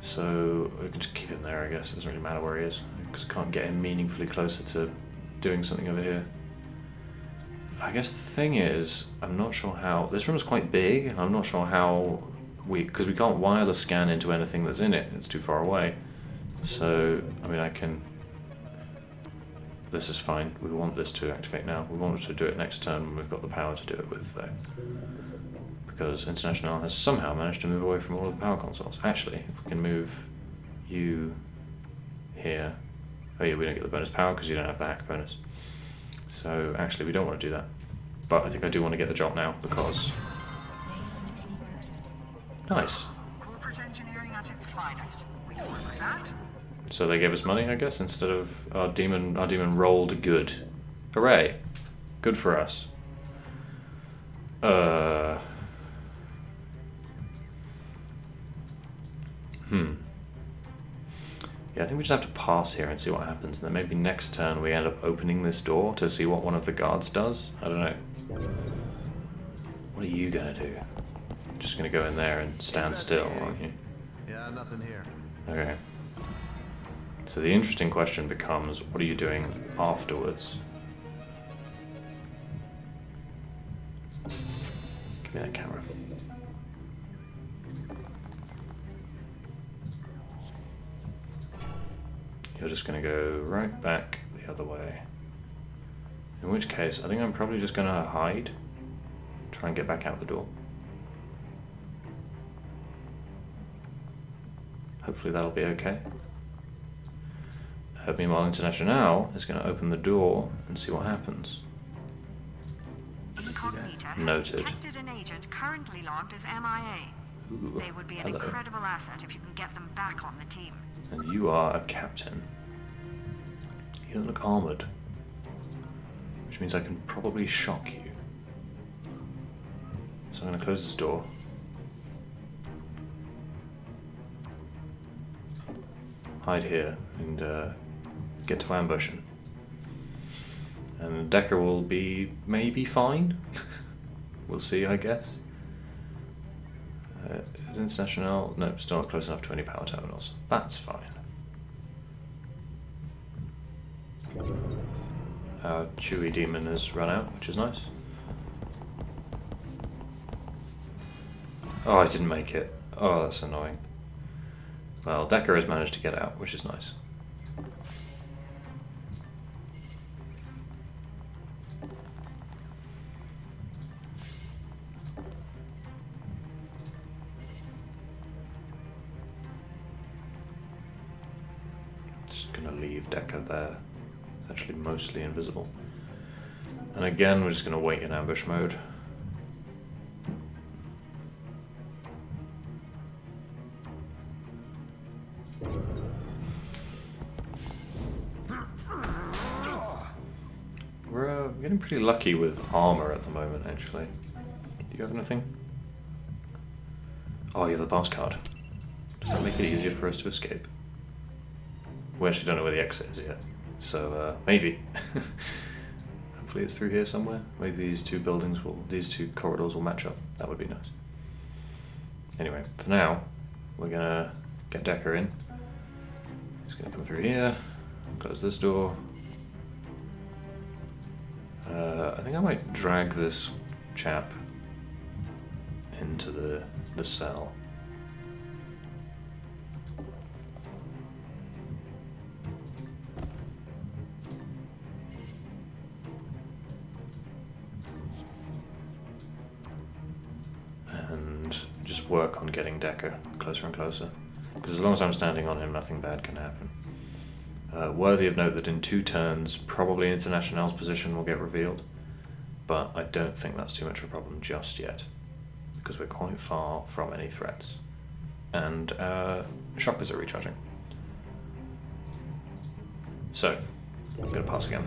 So we can just keep him there, I guess. It doesn't really matter where he is. Because I can't get him meaningfully closer to doing something over here. I guess the thing is, I'm not sure how... This room is quite big, and I'm not sure how because we can't wireless scan into anything that's in it. It's too far away. So, I mean, I can... This is fine. We want this to activate now. We want to do it next turn when we've got the power to do it with, though. Because International has somehow managed to move away from all of the power consoles. Actually, if we can move you here... Oh yeah, we don't get the bonus power because you don't have the hack bonus. So, actually, we don't want to do that. But I think I do want to get the job now, because... Nice. Corporate engineering at its finest. We can work with that. So they gave us money, I guess, instead of our demon rolled good. Hooray. Good for us. Yeah, I think we just have to pass here and see what happens. And then maybe next turn we end up opening this door to see what one of the guards does. I don't know. What are you gonna do? Just gonna go in there and stand still, aren't you? Yeah, nothing here. Okay. So the interesting question becomes, what are you doing afterwards? Give me that camera. You're just going to go right back the other way. In which case, I think I'm probably just going to hide. Try and get back out the door. Hopefully that'll be okay. Meanwhile, International is going to open the door and see what happens. Incognita has Noted. detected an agent currently logged as MIA. Ooh, They would be an hello. incredible asset if you can get them back on the team. And you are a captain. You don't look armoured. Which means I can probably shock you. So I'm going to close this door. Hide here and get to ambushing. And Decker will be maybe fine. We'll see, I guess. Is International? No, still not close enough to any power terminals. That's fine. Our Chewy demon has run out, which is nice. Oh, I didn't make it. Oh, that's annoying. Well, Decker has managed to get out, which is nice. Just gonna leave Decker there. Actually mostly invisible. And again, we're just gonna wait in ambush mode. We're getting pretty lucky with armor at the moment, actually. Do you have anything? Oh, you have the boss card. Does that make it easier for us to escape? We actually don't know where the exit is yet, so maybe. Hopefully it's through here somewhere. Maybe these two corridors will match up. That would be nice. Anyway, for now, we're gonna get Decker in. He's gonna come through here, close this door. I think I might drag this chap into the cell. And just just work on getting Decker closer and closer. Because as long as I'm standing on him, nothing bad can happen. Worthy of note that in 2 turns, probably International's position will get revealed. But I don't think that's too much of a problem just yet. Because we're quite far from any threats. And shockers are recharging. So, I'm going to pass again.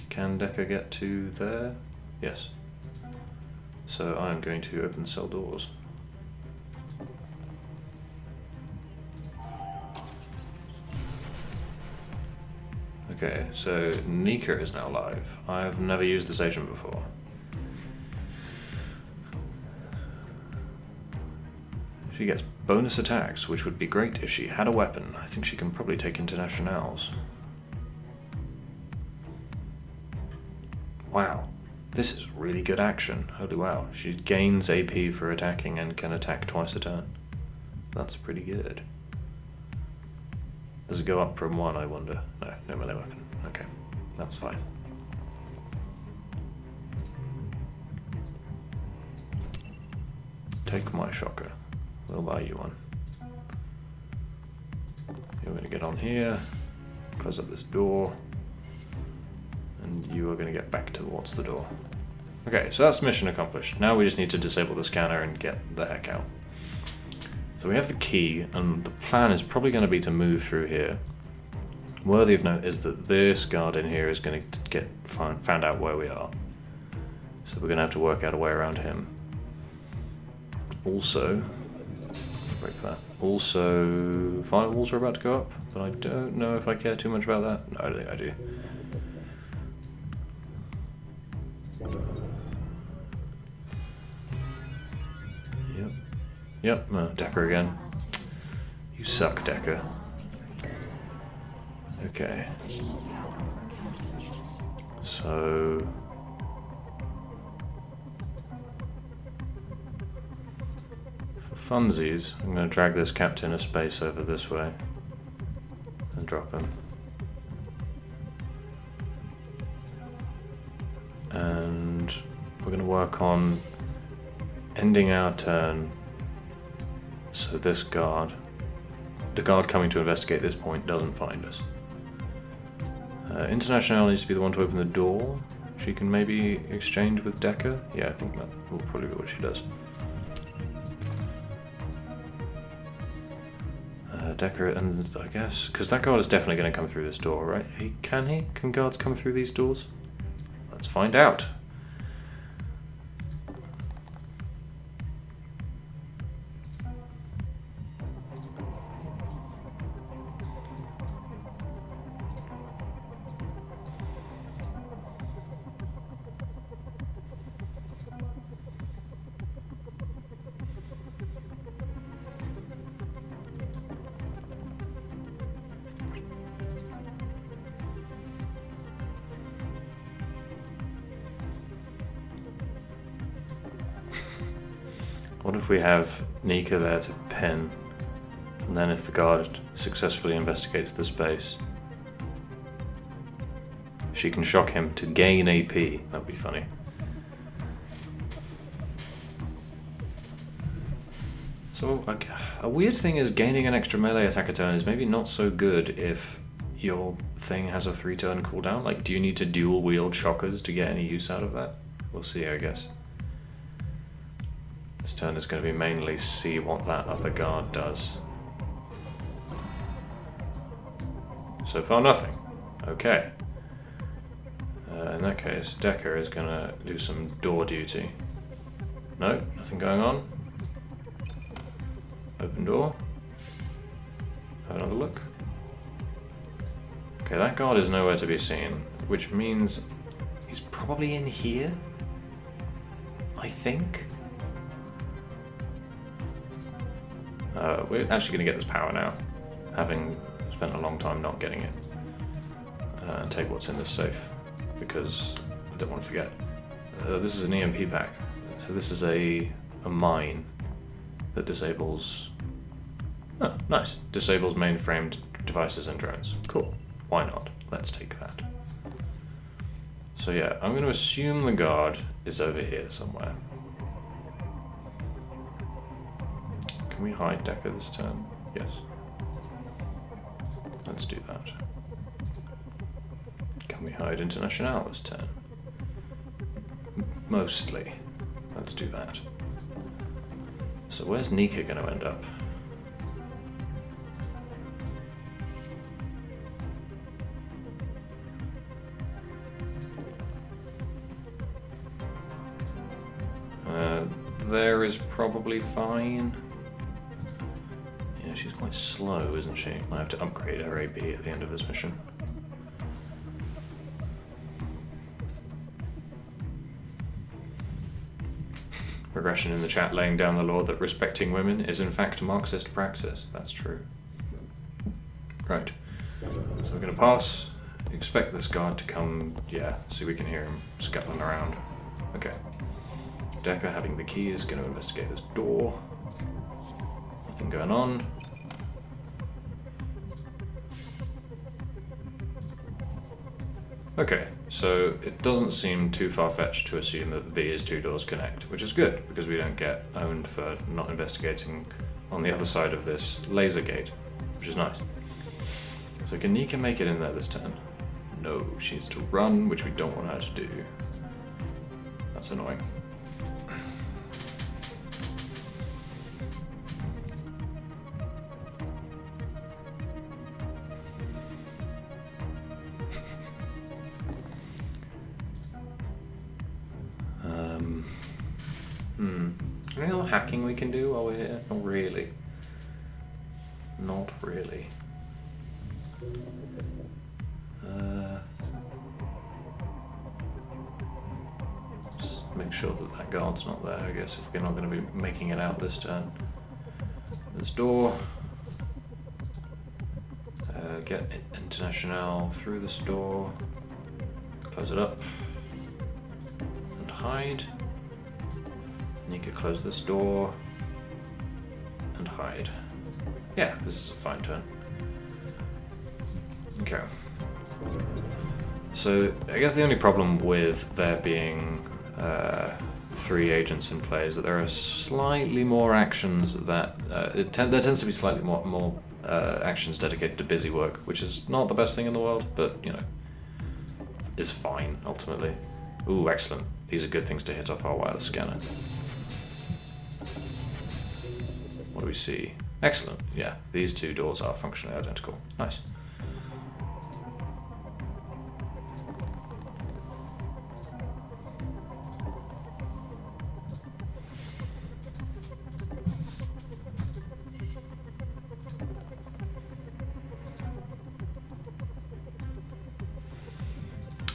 Can Decker get to there? Yes. So I'm going to open the cell doors. Okay, so Nika is now live. I've never used this agent before. She gets bonus attacks, which would be great if she had a weapon. I think she can probably take Internationals. Wow, this is really good action. Holy wow. She gains AP for attacking and can attack twice a turn. That's pretty good. Does it go up from 1, I wonder? No, no melee weapon. Okay, that's fine. Take my shocker. We'll buy you one. You're going to get on here, close up this door, and you are going to get back towards the door. Okay, so that's mission accomplished. Now we just need to disable the scanner and get the heck out. So we have the key, and the plan is probably going to be to move through here. Worthy of note is that this guard in here is going to get found out where we are. So we're going to have to work out a way around him. Also, break that. Also, firewalls are about to go up, but I don't know if I care too much about that. No, I don't think I do. Yep, Decker again. You suck, Decker. Okay. So... for funsies, I'm going to drag this captain of space over this way and drop him. And we're going to work on ending our turn so this guard, the guard coming to investigate this point, doesn't find us. International needs to be the one to open the door. She can maybe exchange with Decker. Yeah, I think that will probably be what she does. Decker, and I guess, because that guard is definitely going to come through this door, right? Can he? Can guards come through these doors? Let's find out. What if we have Nika there to pin, and then if the guard successfully investigates the space, she can shock him to gain AP. That'd be funny. So, a weird thing is gaining an extra melee attack a turn is maybe not so good if your thing has a 3-turn cooldown. Like, do you need to dual wield shockers to get any use out of that? We'll see, I guess. This turn is going to be mainly see what that other guard does. So far, nothing. Okay. In that case, Decker is going to do some door duty. No, nothing going on. Open door. Have another look. Okay, that guard is nowhere to be seen, which means he's probably in here, I think. We're actually going to get this power now, having spent a long time not getting it. And take what's in this safe, because I don't want to forget. This is an EMP pack, so this is a mine that disables... oh, nice. Disables mainframed devices and drones. Cool. Why not? Let's take that. So yeah, I'm going to assume the guard is over here somewhere. Can we hide Decker this turn? Yes. Let's do that. Can we hide International this turn? Mostly. Let's do that. So where's Nika going to end up? There is probably fine. Yeah, she's quite slow, isn't she? I have to upgrade her AB at the end of this mission. Regression in the chat laying down the law that respecting women is in fact Marxist praxis. That's true. Right. So we're going to pass. Expect this guard to come, yeah, so we can hear him scuttling around. Okay. Decker, having the key, is going to investigate this door. Nothing going on. Okay, so it doesn't seem too far-fetched to assume that these two doors connect, which is good, because we don't get owned for not investigating on the other side of this laser gate, which is nice. So can Nika make it in there this turn? No, she needs to run, which we don't want her to do. That's annoying. Any other hacking we can do while we're here? Not really. Not really. Just make sure that that guard's not there, I guess, if we're not going to be making it out this turn. This door. Get International through this door. Close it up. And hide. Nika, close this door and hide. Yeah, this is a fine turn. Okay. So I guess the only problem with there being 3 agents in play is that there are slightly more actions that there tends to be slightly more actions dedicated to busy work, which is not the best thing in the world, but you know, is fine ultimately. Ooh, excellent. These are good things to hit off our wireless scanner. What do we see? Excellent. Yeah, these two doors are functionally identical. Nice.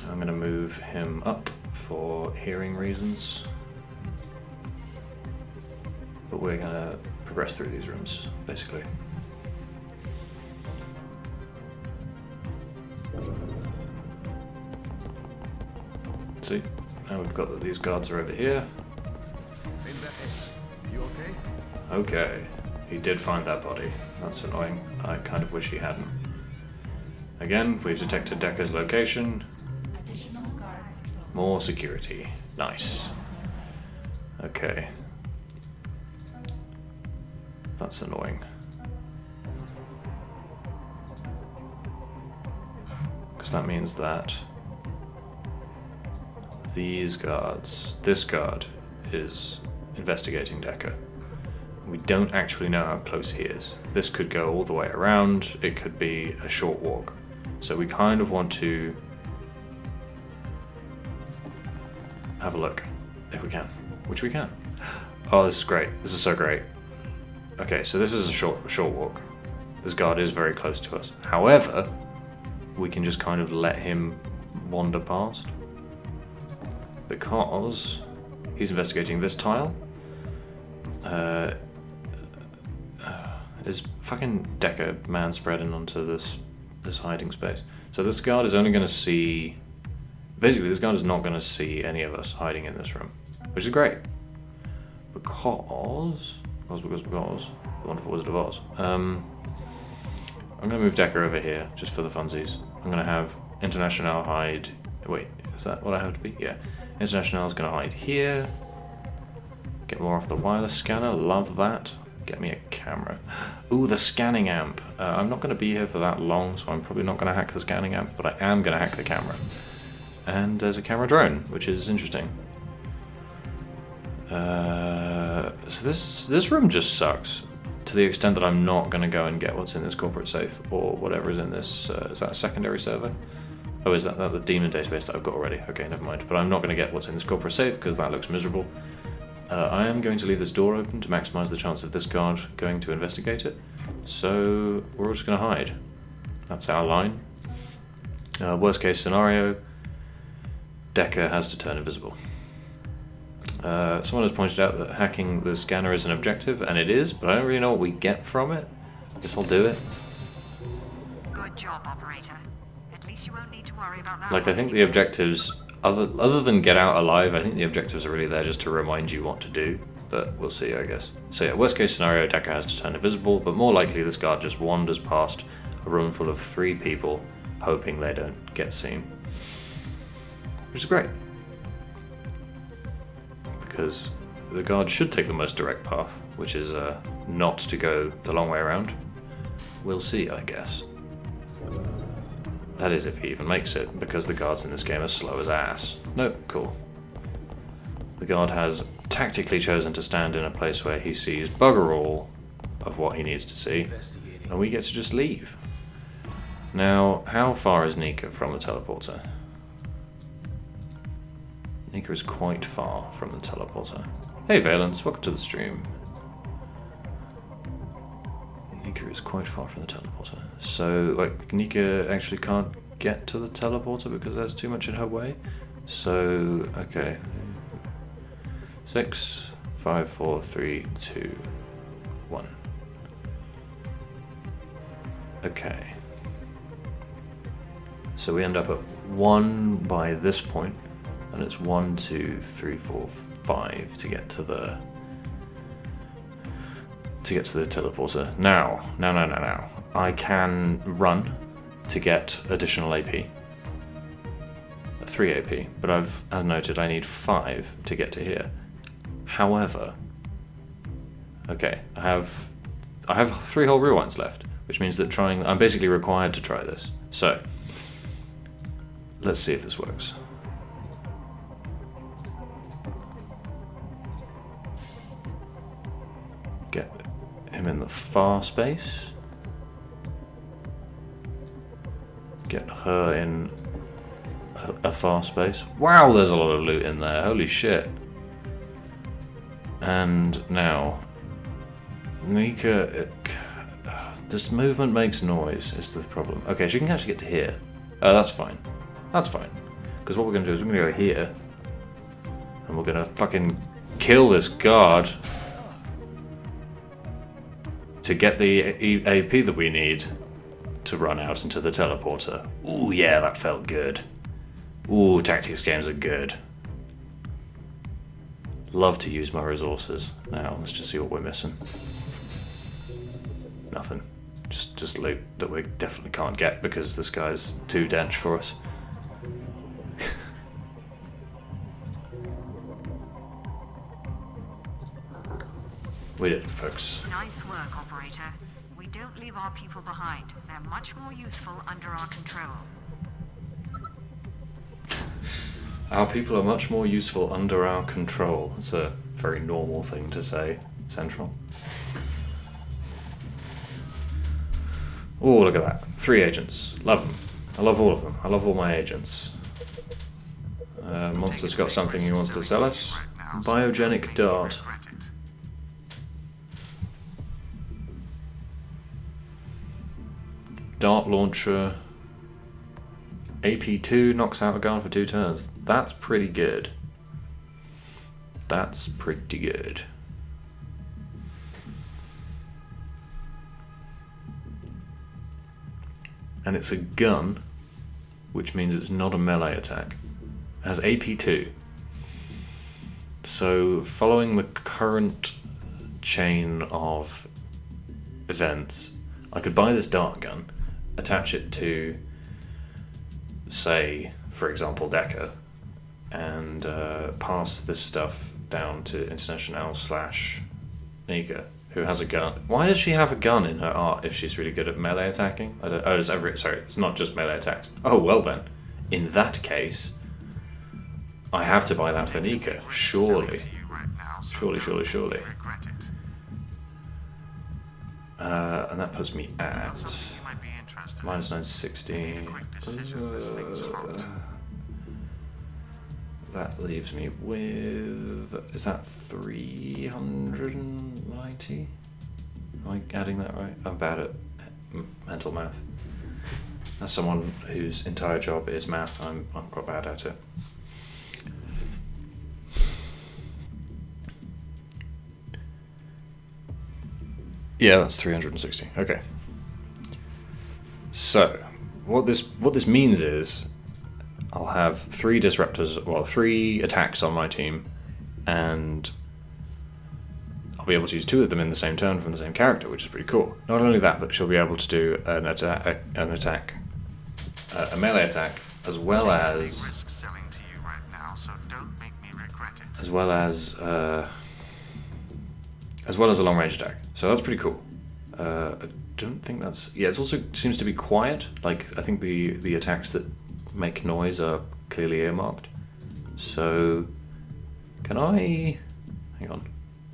I'm going to move him up for hearing reasons. But we're going to progress through these rooms, basically. See, now we've got that these guards are over here. You okay? Okay, he did find that body. That's annoying. I kind of wish he hadn't. Again, we've detected Decker's location. Additional guard patrol. More security. Nice. Okay. That's annoying. Because that means that these guards, this guard is investigating Decker. We don't actually know how close he is. This could go all the way around, it could be a short walk. So we kind of want to have a look, if we can, which we can. Oh, this is great. This is so great. Okay, so this is a short walk. This guard is very close to us. However, we can just kind of let him wander past. Because he's investigating this tile. Is fucking Decker man spreading onto this hiding space. So this guard is only going to see... Basically, this guard is not going to see any of us hiding in this room. Which is great. Because... The Wonderful Wizard of Oz. I'm going to move Decker over here, just for the funsies. I'm going to have International hide... Wait, is that what I have to be? Yeah. International is going to hide here. Get more off the wireless scanner, love that. Get me a camera. Ooh, the scanning amp. I'm not going to be here for that long, so I'm probably not going to hack the scanning amp, but I am going to hack the camera. And there's a camera drone, which is interesting. So this room just sucks, to the extent that I'm not going to go and get what's in this corporate safe, or whatever is in this, is that a secondary server? Oh, is that the demon database that I've got already? Okay, never mind. But I'm not going to get what's in this corporate safe, because that looks miserable. I am going to leave this door open to maximize the chance of this guard going to investigate it. So we're all just going to hide. That's our line. Worst case scenario, Decker has to turn invisible. Someone has pointed out that hacking the scanner is an objective, and it is, but I don't really know what we get from it. Guess I'll do it. Good job, operator. At least you won't need to worry about that. Like, I think the objectives, other than get out alive, I think the objectives are really there just to remind you what to do. But we'll see, I guess. So yeah, worst case scenario, Decker has to turn invisible, but more likely this guard just wanders past a room full of 3 people, hoping they don't get seen. Which is great. Because the guard should take the most direct path, which is not to go the long way around. We'll see, I guess. That is, if he even makes it, because the guards in this game are slow as ass. Nope, cool. The guard has tactically chosen to stand in a place where he sees bugger all of what he needs to see, and we get to just leave. Now, how far is Nika from the teleporter? Nika is quite far from the teleporter. Hey Valence, welcome to the stream. Nika is quite far from the teleporter. So, like, Nika actually can't get to the teleporter because there's too much in her way? So, okay. 6, 5, 4, 3, 2, 1. Okay. So we end up at 1 by this point. And it's 1, 2, 3, 4, 5 to get to the teleporter. Now. I can run to get additional AP. 3 AP, but as noted, I need 5 to get to here. However, okay, I have 3 whole rewinds left, which means that I'm basically required to try this. So let's see if this works. Get him in the far space. Get her in a far space. Wow, there's a lot of loot in there. Holy shit. And now, Nika, this movement makes noise, is the problem. Okay, she can actually get to here. That's fine. That's fine. Because what we're going to do is we're going to go here. And we're going to fucking kill this guard. To get the AP that we need to run out into the teleporter. Ooh, yeah, that felt good. Ooh, tactics games are good. Love to use my resources. Now, let's just see what we're missing. Nothing. Just loot that we definitely can't get because this guy's too dense for us. We did, folks. Nice work, operator. We don't leave our people behind. They're much more useful under our control. Our people are much more useful under our control. That's a very normal thing to say, Central. Oh, look at that. 3 agents. Love them. I love all of them. I love all my agents. Monster's got something he wants to sell us. Biogenic dart. Dart launcher. AP2 knocks out a guard for 2 turns. That's pretty good. That's pretty good. And it's a gun, which means it's not a melee attack. It has AP2. So, following the current chain of events, I could buy this dart gun, attach it to, say, for example, Decker, and pass this stuff down to International/Nika, who has a gun. Why does she have a gun in her art if she's really good at melee attacking? I don't. Oh, it's not just melee attacks. Oh, well then. In that case, I have to buy that for Nika. Surely. Surely. And that puts me at minus 960. That leaves me with, is that 390? Am I adding that right? I'm bad at mental math. As someone whose entire job is math, I'm quite bad at it. Yeah, that's 360. Okay. So, what this means is I'll have 3 disruptors, well, 3 attacks on my team, and I'll be able to use 2 of them in the same turn from the same character, which is pretty cool. Not only that, but she'll be able to do a melee attack, as well as a long range attack. So that's pretty cool. I don't think that's... Yeah, it also seems to be quiet. Like, I think the attacks that make noise are clearly earmarked. So, can I... Hang on.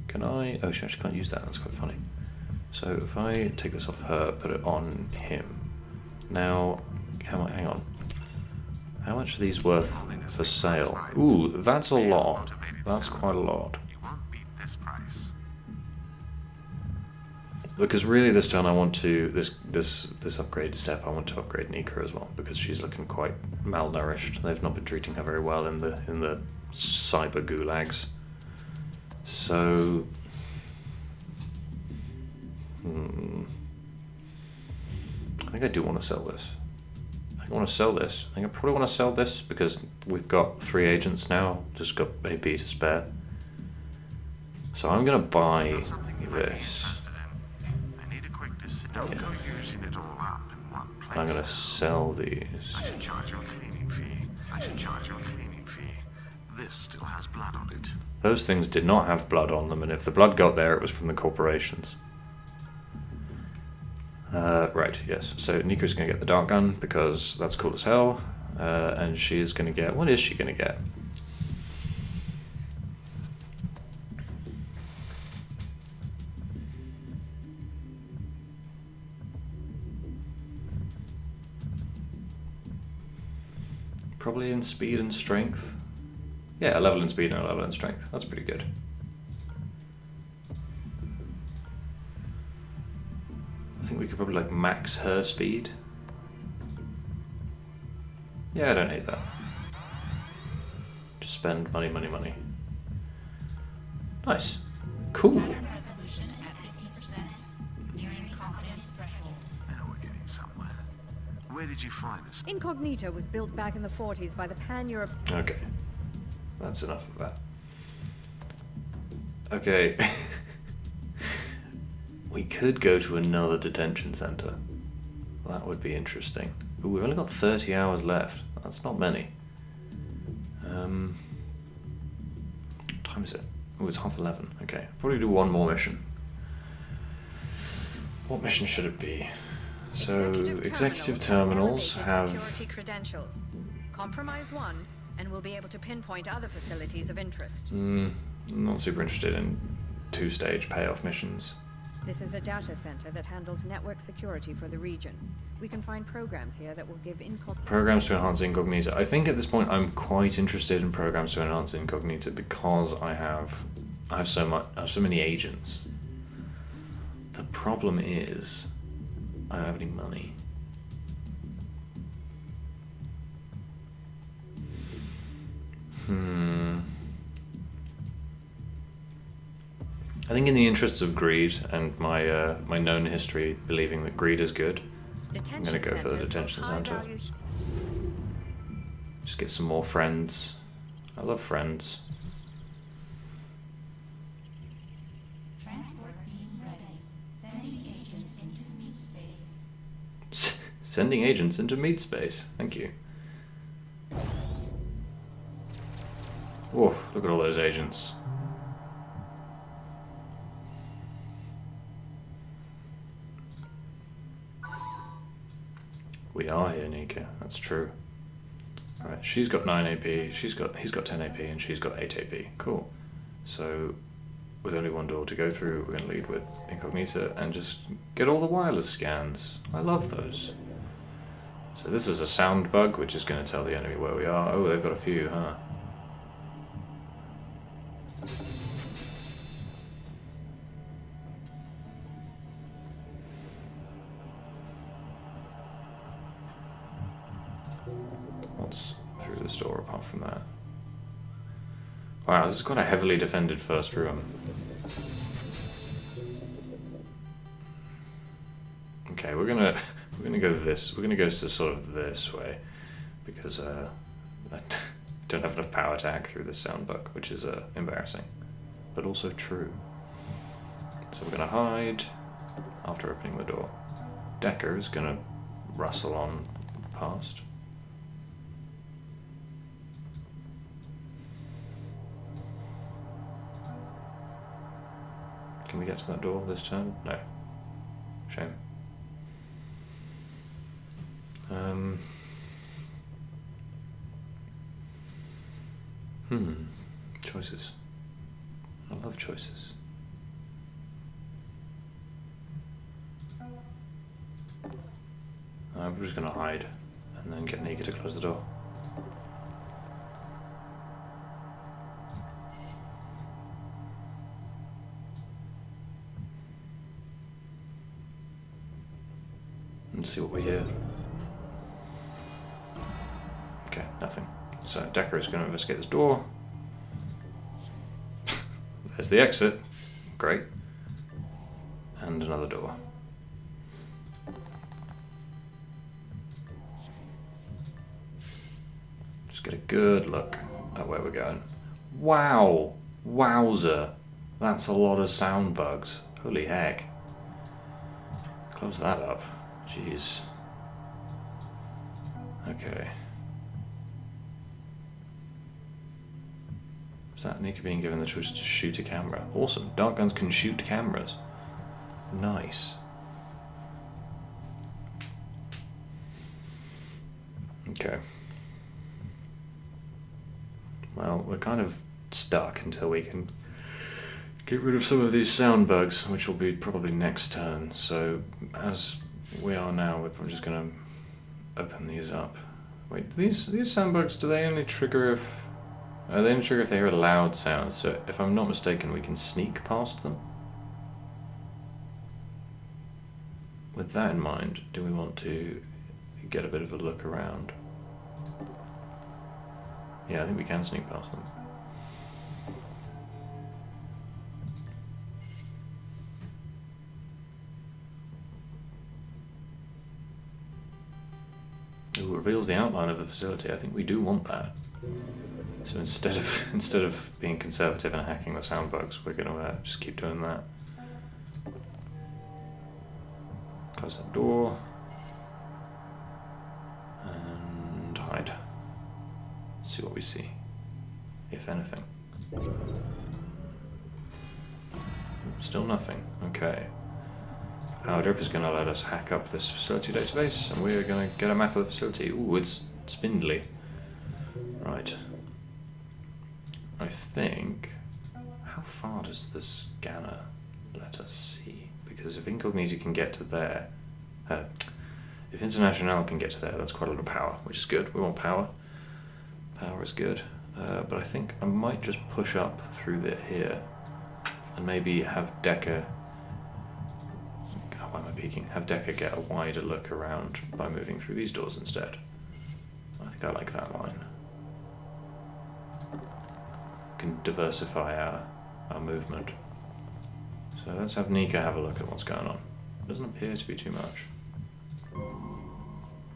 Can I... Oh, she actually can't use that. That's quite funny. So, if I take this off her, put it on him. Now, hang on. How much are these worth for sale? Ooh, that's a lot. That's quite a lot. Because really this turn I want to, this upgrade step, I want to upgrade Nika as well, because she's looking quite malnourished. They've not been treating her very well in the cyber gulags. So, I think I do want to sell this. I think I probably want to sell this because we've got 3 agents now, just got AP to spare. So I'm going to buy this. I'm going to sell these. I should charge you a cleaning fee. This still has blood on it. Those things did not have blood on them, and if the blood got there, it was from the corporations. Right, yes. So Nika's going to get the dart gun, because that's cool as hell. And she is going to get... What is she going to get? Probably in speed and strength. Yeah, a level in speed and a level in strength. That's pretty good. I think we could probably like max her speed. Yeah, I don't hate that. Just spend money. Nice. Cool. Resolution at 50%. Nearing confidence threshold. Now we're getting somewhere. Where did you find this? Incognito was built back in the 40s by the Pan-Europe... Okay. That's enough of that. Okay. We could go to another detention center. That would be interesting. Ooh, we've only got 30 hours left. That's not many. What time is it? Oh, it's 11:30. Okay, probably do one more mission. What mission should it be? So, executive terminals have... security credentials. Compromise one, and we'll be able to pinpoint other facilities of interest. Not super interested in 2-stage payoff missions. This is a data center that handles network security for the region. We can find programs here that will give Programs to enhance incognito. I think at this point I'm quite interested in programs to enhance incognito because I have so many agents. The problem is I don't have any money. I think in the interests of greed and my my known history believing that greed is good, I'm going to go for the detention center. Just get some more friends. I love friends. Transport being ready. Sending agents into the meat space. Sending agents into meat space. Thank you. Whoa, look at all those agents. We are here, Nika. That's true. Alright, she's got 9 AP, he's got 10 AP, and she's got 8 AP. Cool. So, with only one door to go through, we're going to lead with Incognita and just get all the wireless scans. I love those. So this is a sound bug, which is going to tell the enemy where we are. Oh, they've got a few, huh? What's through this door apart from that? Wow, this is quite a heavily defended first room. Okay, we're gonna go this. We're gonna go sort of this way because I don't have enough power to hack through this sound bug, which is embarrassing, but also true. So we're gonna hide after opening the door. Decker is gonna rustle on past. Can we get to that door this turn? No. Shame. Choices. I love choices. We're just gonna hide and then get Nika to close the door. And see what we hear. Okay, nothing. So Decker is going to investigate this door. There's the exit. Great. And another door. Just get a good look at where we're going. Wow! Wowzer! That's a lot of sound bugs. Holy heck. Close that up. Jeez. Okay. Is that Nika being given the choice to shoot a camera? Awesome. Dart guns can shoot cameras. Nice. Okay. Well, we're kind of stuck until we can get rid of some of these sound bugs, which will be probably next turn. So, as we are now, we're probably just going to open these up. Wait, these sound bugs, do they only trigger if... they only trigger if they hear a loud sound, so if I'm not mistaken, we can sneak past them? With that in mind, do we want to get a bit of a look around? Yeah, I think we can sneak past them. Ooh, reveals the outline of the facility. I think we do want that. So instead of being conservative and hacking the sound bugs, we're going to just keep doing that. Close that door. And hide. Let's see what we see, if anything. Still nothing. Okay. Power drip is going to let us hack up this facility database, and we're going to get a map of the facility. Ooh, it's spindly. Right. I think... How far does the scanner let us see? Because if Incognita can get to there... if International can get to there, that's quite a lot of power, which is good. We want power. Power is good. But I think I might just push up through here and maybe have Decker... Why am I peeking? Have Decker get a wider look around by moving through these doors instead. I think I like that line. Can diversify our movement. So let's have Nika have a look at what's going on. Doesn't appear to be too much.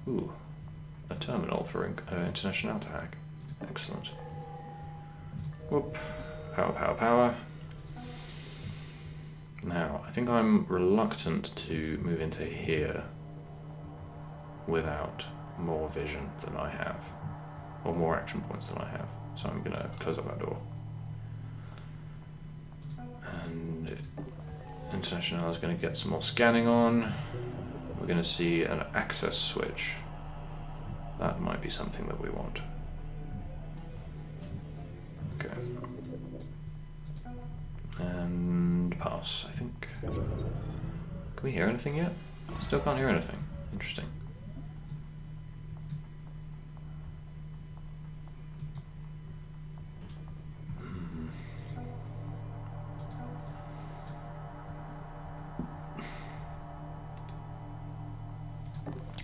Ooh, a terminal for International to hack. Excellent. Whoop. Power, power, power. Now, I think I'm reluctant to move into here without more vision than I have, or more action points than I have. So I'm going to close up that door. And International is going to get some more scanning on. We're going to see an access switch. That might be something that we want. Okay. And pass, I think. Can we hear anything yet? Still can't hear anything. Interesting.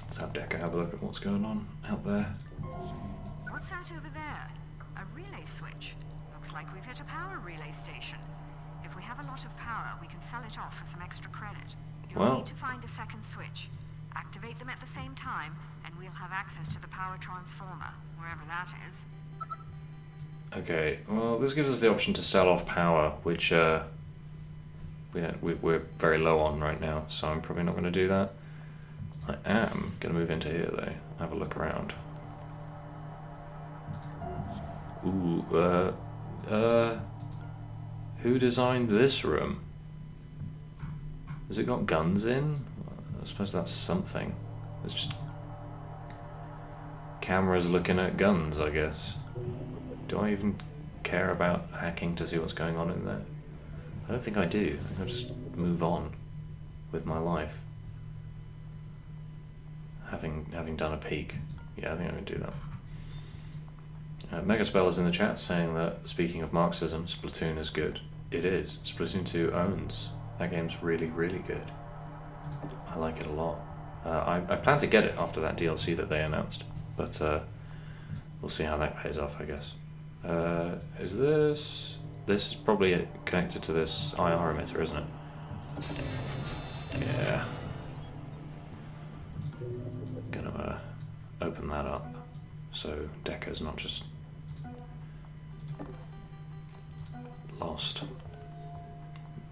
Let's have Decker have a look at what's going on out there. What's that over there? A relay switch. Looks like we've hit a power relay station. If we have a lot of power, we can sell it off for some extra credit. You'll need to find a second switch. Activate them at the same time, and we'll have access to the power transformer, wherever that is. Okay, well, this gives us the option to sell off power, which we're very low on right now, so I'm probably not going to do that. I am going to move into here, though, have a look around. Ooh, who designed this room? Has it got guns in? I suppose that's something. It's just cameras looking at guns, I guess. Do I even care about hacking to see what's going on in there? I don't think I do. I think I'll just move on with my life. Having done a peek. Yeah, I think I can do that. Megaspell is in the chat saying that, speaking of Marxism, Splatoon is good. It is. Splatoon 2 owns. That game's really, really good. I like it a lot. I plan to get it after that DLC that they announced, but we'll see how that pays off, I guess. Is this... This is probably connected to this IR emitter, isn't it? Yeah. Gonna open that up so Decker's not just lost.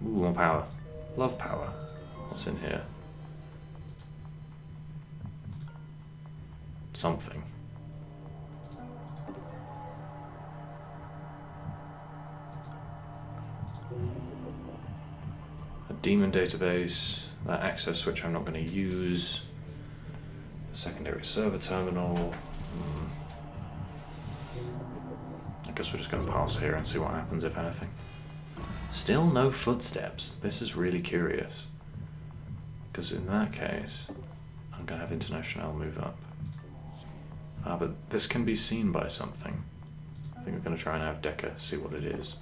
Ooh, more power. Love power. What's in here? Something. A demon database. That access switch I'm not going to use. A secondary server terminal. I guess we're just going to pass here and see what happens, if anything. Still no footsteps. This is really curious. Because in that case, I'm going to have International move up. But this can be seen by something. I think we're going to try and have Decker see what it is.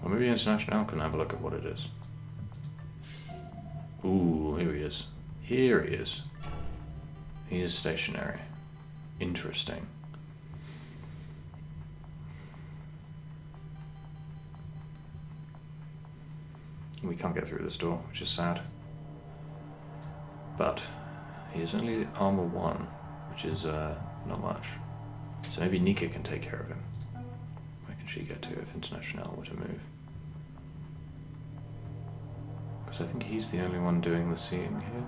Or maybe International can have a look at what it is. Ooh, here he is. Here he is. He is stationary. Interesting. We can't get through this door, which is sad. But he is only armor 1, which is not much. So maybe Nika can take care of him. Where can she get to if International were to move? Because I think he's the only one doing the seeing here.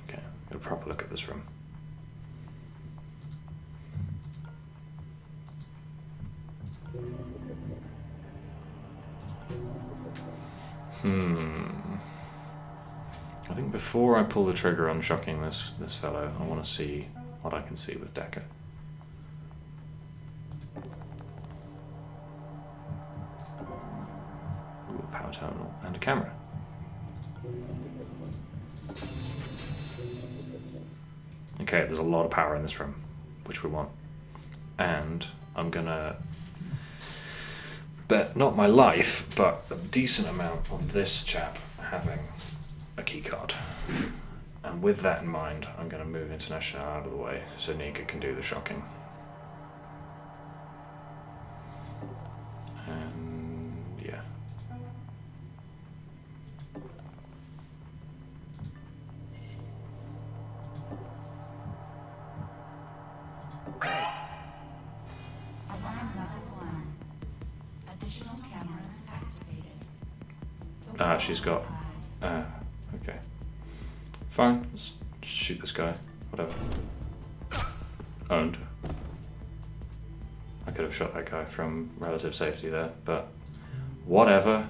Okay, get a proper look at this room. I think before I pull the trigger on shocking this fellow, I want to see what I can see with Decker. Ooh, a power terminal and a camera. Okay, there's a lot of power in this room, which we want. And I'm gonna bet not my life, but a decent amount on this chap having a keycard. And with that in mind, I'm going to move International out of the way so Nika can do the shocking. And yeah. Alarm level 1. Additional cameras activated. Ah, she's got... okay. Fine, let's shoot this guy. Whatever. Owned. I could have shot that guy from relative safety there, but whatever.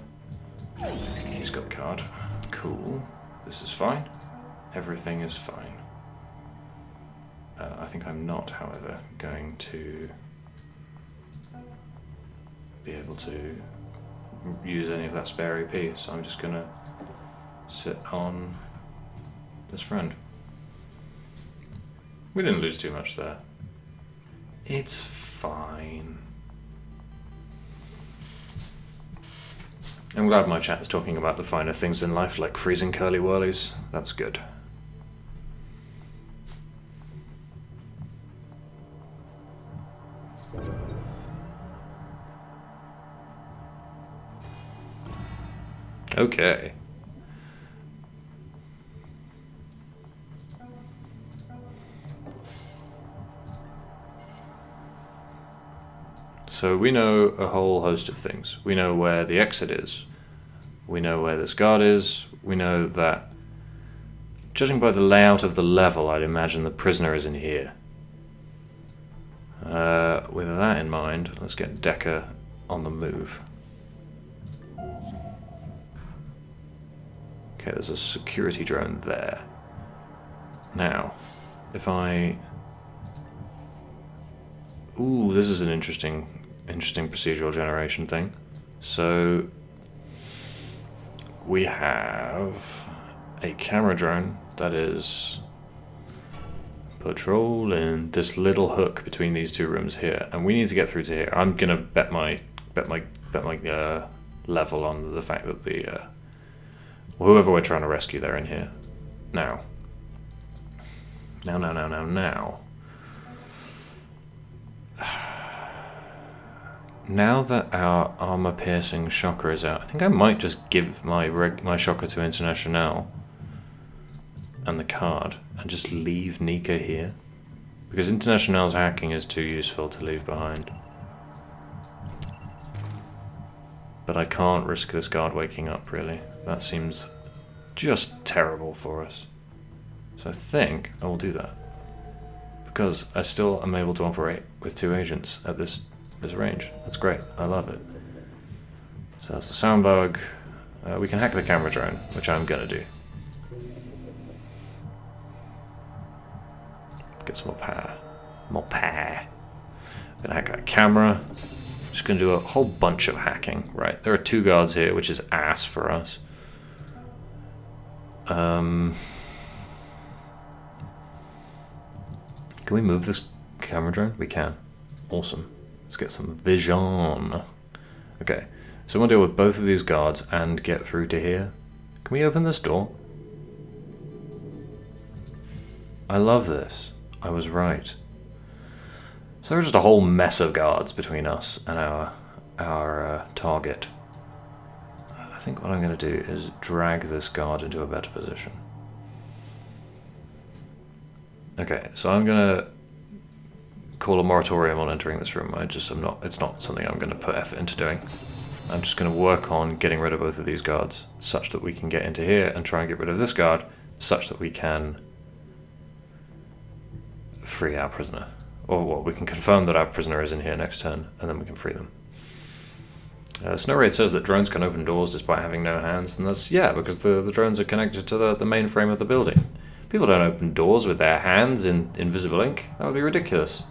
He's got the card. Cool. This is fine. Everything is fine. I think I'm not, however, going to be able to use any of that spare EP, so I'm just gonna sit on this friend. We didn't lose too much there. It's fine. I'm glad my chat is talking about the finer things in life, like freezing curly whirlies. That's good. Okay. So we know a whole host of things. We know where the exit is. We know where this guard is. We know that, judging by the layout of the level, I'd imagine the prisoner is in here. With that in mind, let's get Decker on the move. Okay, there's a security drone there. Now, if I... Ooh, this is an interesting procedural generation thing. So, we have a camera drone that is patrolling this little hook between these two rooms here, and we need to get through to here. I'm gonna bet my level on the fact that the whoever we're trying to rescue, they're in here. Now. Now that our armor-piercing shocker is out, I think I might just give my shocker to International and the card and just leave Nika here. Because International's hacking is too useful to leave behind. But I can't risk this guard waking up, really. That seems just terrible for us. So I think I will do that. Because I still am able to operate with two agents at this range. That's great. I love it. So that's the sound bug. We can hack the camera drone, which I'm gonna do. Get some more power. More power. Gonna hack that camera. Just gonna do a whole bunch of hacking. Right, there are two guards here, which is ass for us. Can we move this camera drone? We can. Awesome. Let's get some vision. Okay, so we'll deal with both of these guards and get through to here. Can we open this door? I love this. I was right. So there's just a whole mess of guards between us and our target. I think what I'm going to do is drag this guard into a better position. Okay, so I'm going to call a moratorium on entering this room. It's not something I'm going to put effort into doing. I'm just going to work on getting rid of both of these guards such that we can get into here and try and get rid of this guard such that we can free our prisoner. Or well, we can confirm that our prisoner is in here next turn and then we can free them. Snow Wraith says that drones can open doors despite having no hands, and that's, yeah, because the drones are connected to the main frame of the building. People don't open doors with their hands in Invisible Ink. That would be ridiculous.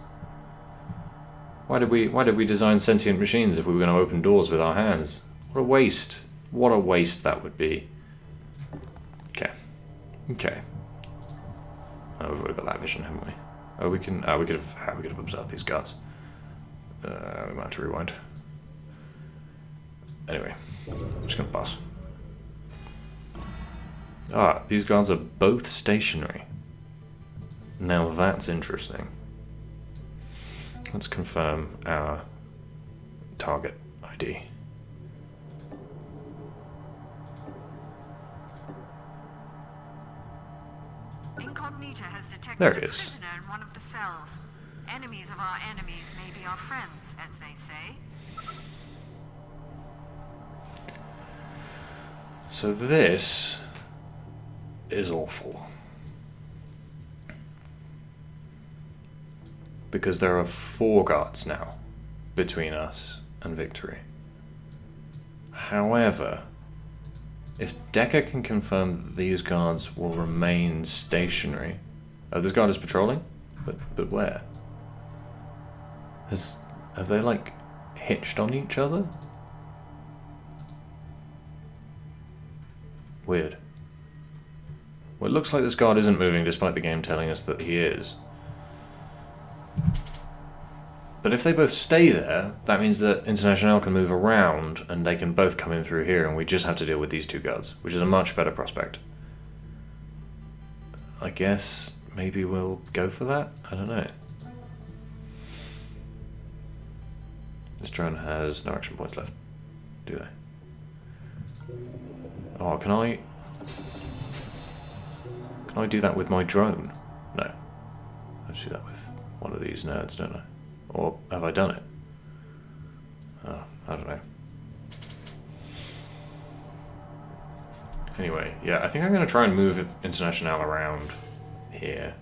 Why did we design sentient machines if we were going to open doors with our hands? What a waste. What a waste that would be. Okay. Okay. Oh, we've already got that vision, haven't we? Oh, we could have observed these guards. We might have to rewind. Anyway, I'm just gonna pass. Ah, these guards are both stationary. Now that's interesting. Let's confirm our target ID. Incognita has detected There a it is. prisoner in one of the cells. Enemies of our enemies may be our friends, as they say. So this is awful. Because there are 4 guards now between us and victory. However, if Decker can confirm that these guards will remain stationary... Oh, this guard is patrolling? But where? Have they, like, hitched on each other? Weird. Well, it looks like this guard isn't moving despite the game telling us that he is. But if they both stay there, that means that International can move around and they can both come in through here and we just have to deal with these 2 guards, which is a much better prospect. I guess maybe we'll go for that? I don't know. This drone has no action points left, do they? Oh, can I do that with my drone? No. I should do that with one of these nerds, don't I? Or have I done it? Oh, I don't know. Anyway, yeah, I think I'm going to try and move International around here.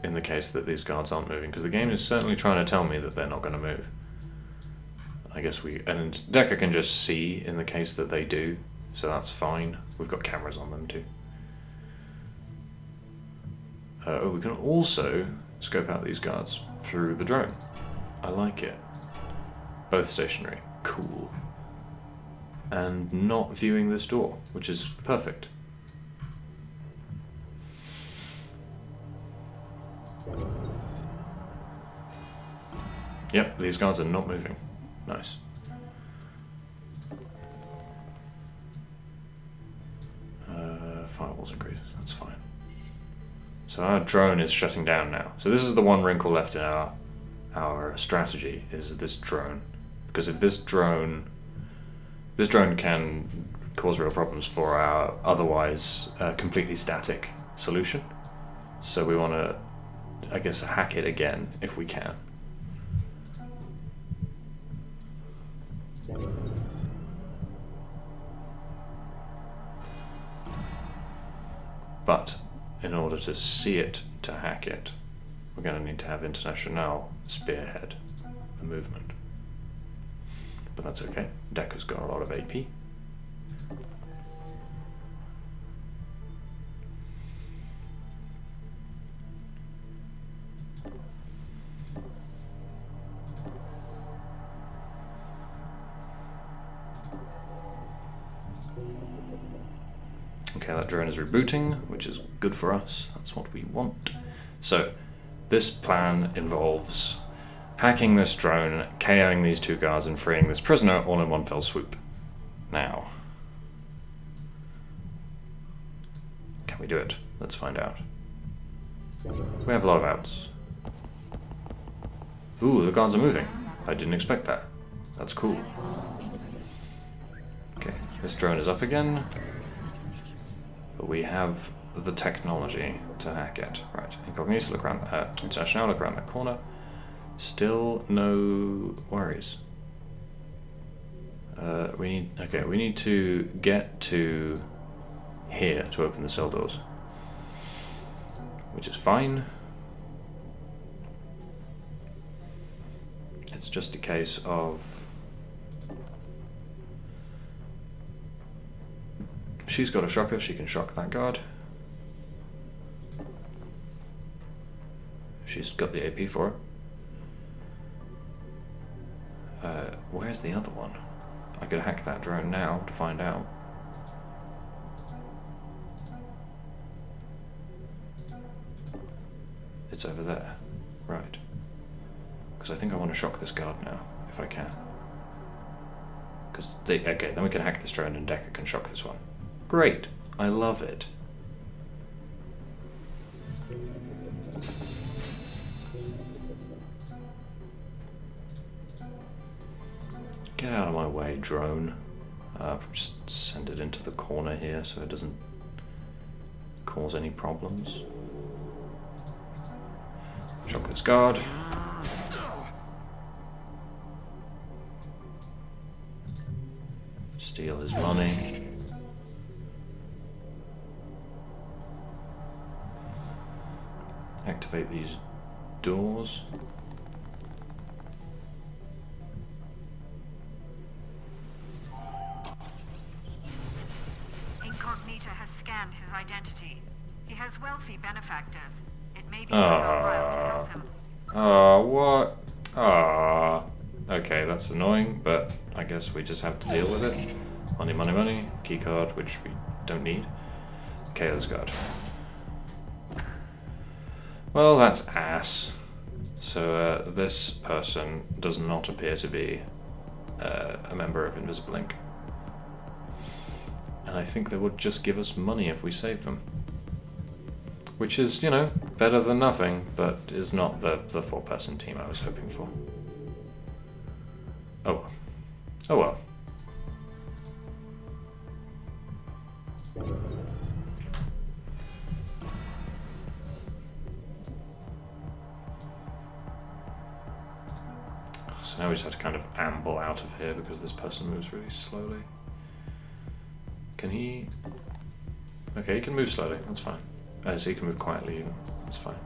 In the case that these guards aren't moving, because the game is certainly trying to tell me that they're not going to move. I guess and Decker can just see in the case that they do, so that's fine. We've got cameras on them too. Oh, we can also scope out these guards through the drone. I like it. Both stationary. Cool. And not viewing this door, which is perfect. Yep, these guards are not moving. Nice. Firewalls increase, that's fine. So our drone is shutting down now. So this is the one wrinkle left in our strategy, is this drone. Because if this drone can cause real problems for our otherwise completely static solution. So we want to, I guess, hack it again if we can. But in order to see it, to hack it, we're going to need to have International spearhead the movement. But that's okay. Decker's got a lot of AP. Okay, that drone is rebooting, which is good for us. That's what we want. So, this plan involves hacking this drone, KOing these 2 guards, and freeing this prisoner all in one fell swoop. Now, can we do it? Let's find out. We have a lot of outs. Ooh, the guards are moving. I didn't expect that. That's cool. Okay, this drone is up again. But we have the technology to hack it. Right, Incognito, look around, International, look around that corner. Still no worries. We need to get to here to open the cell doors. Which is fine. It's just a case of she's got a shocker, she can shock that guard. She's got the AP for it. Where's the other one? I could hack that drone now to find out. It's over there. Right. Because I think I want to shock this guard now, if I can. Because okay, then we can hack this drone and Decker can shock this one. Great, I love it. Get out of my way, drone. Just send it into the corner here so it doesn't cause any problems. Shock this guard. Steal his money. Activate these doors. Incognita has scanned his identity. He has wealthy benefactors. It may be worthwhile to help him. Oh, what? Ah. Okay, that's annoying, but I guess we just have to deal with it. Money, money, money. Keycard, which we don't need. Okay, let's go. Well, that's ass. So this person does not appear to be a member of Invisible Inc. And I think they would just give us money if we save them. Which is, you know, better than nothing, but is not the 4-person team I was hoping for. Oh well. Oh well. So now we just have to kind of amble out of here because this person moves really slowly. Can he... Okay, he can move slowly, that's fine. So he can move quietly even, that's fine.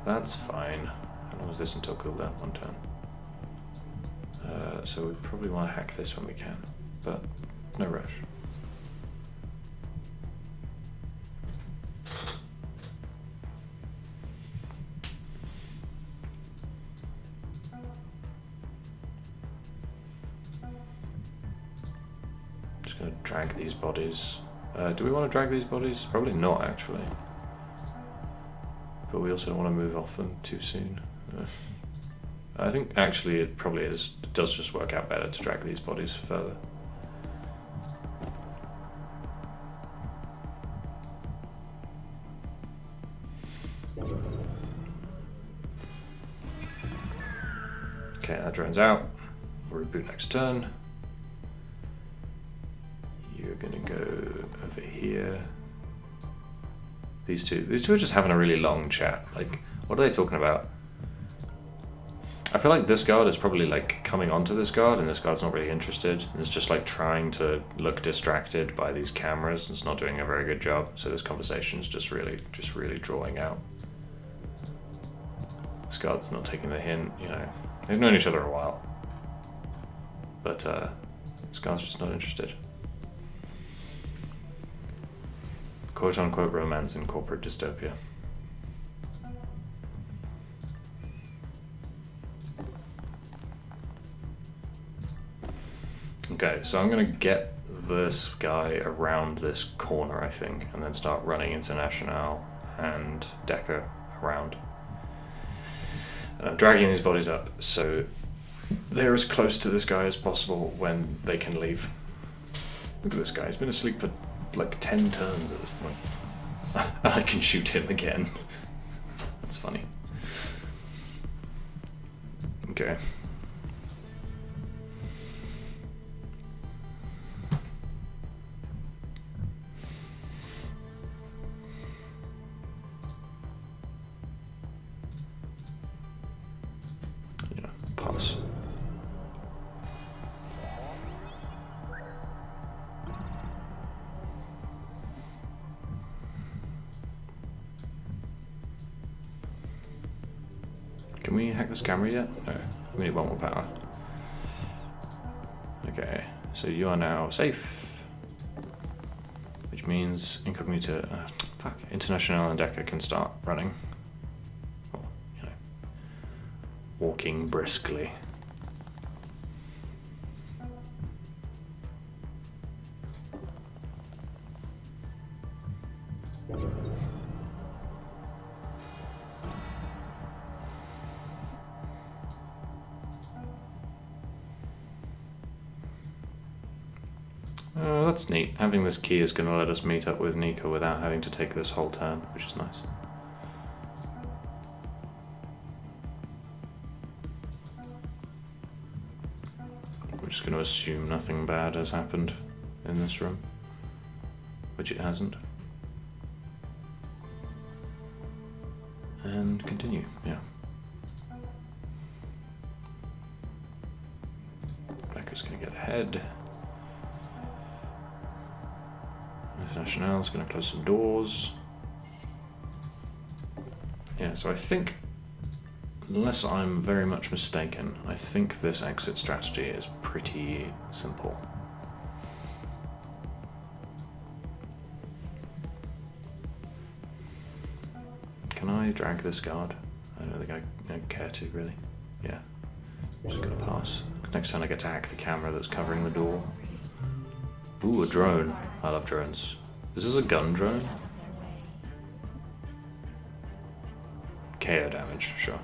That's fine. How long is this until cooldown? 1 turn. So we probably want to hack this when we can, but no rush. Just going to drag these bodies. Do we want to drag these bodies? Probably not, actually. But we also don't want to move off them too soon. I think actually it probably is. It does just work out better to drag these bodies further. Okay, that drone's out. We'll reboot next turn. You're gonna go over here. These two are just having a really long chat. Like, what are they talking about? I feel like this guard is probably like coming onto this guard and this guard's not really interested. It's just like trying to look distracted by these cameras. It's not doing a very good job. So this conversation's just really drawing out. This guard's not taking the hint, you know. They've known each other a while. But this guard's just not interested. Quote unquote romance in corporate dystopia. Okay, so I'm gonna get this guy around this corner, I think, and then start running International and Decker around. And I'm dragging these bodies up so they're as close to this guy as possible when they can leave. Look at this guy, he's been asleep for like 10 turns at this point. And I can shoot him again. That's funny. Okay. Yeah, pass. Can we hack this camera yet? No, we need 1 more power. Okay, so you are now safe. Which means Incognito, International and Decker can start running. Or, you know, walking briskly. that's neat. Having this key is going to let us meet up with Nika without having to take this whole turn, which is nice. We're just going to assume nothing bad has happened in this room, which it hasn't. And continue, yeah. Becca's going to get ahead. National's going to close some doors. Yeah, so I think, unless I'm very much mistaken, I think this exit strategy is pretty simple. Can I drag this guard? I don't think I care to, really. Yeah. I'm just going to pass. Next time I get to hack the camera that's covering the door. Ooh, a drone. I love drones. This is a gun drone? KO damage, sure.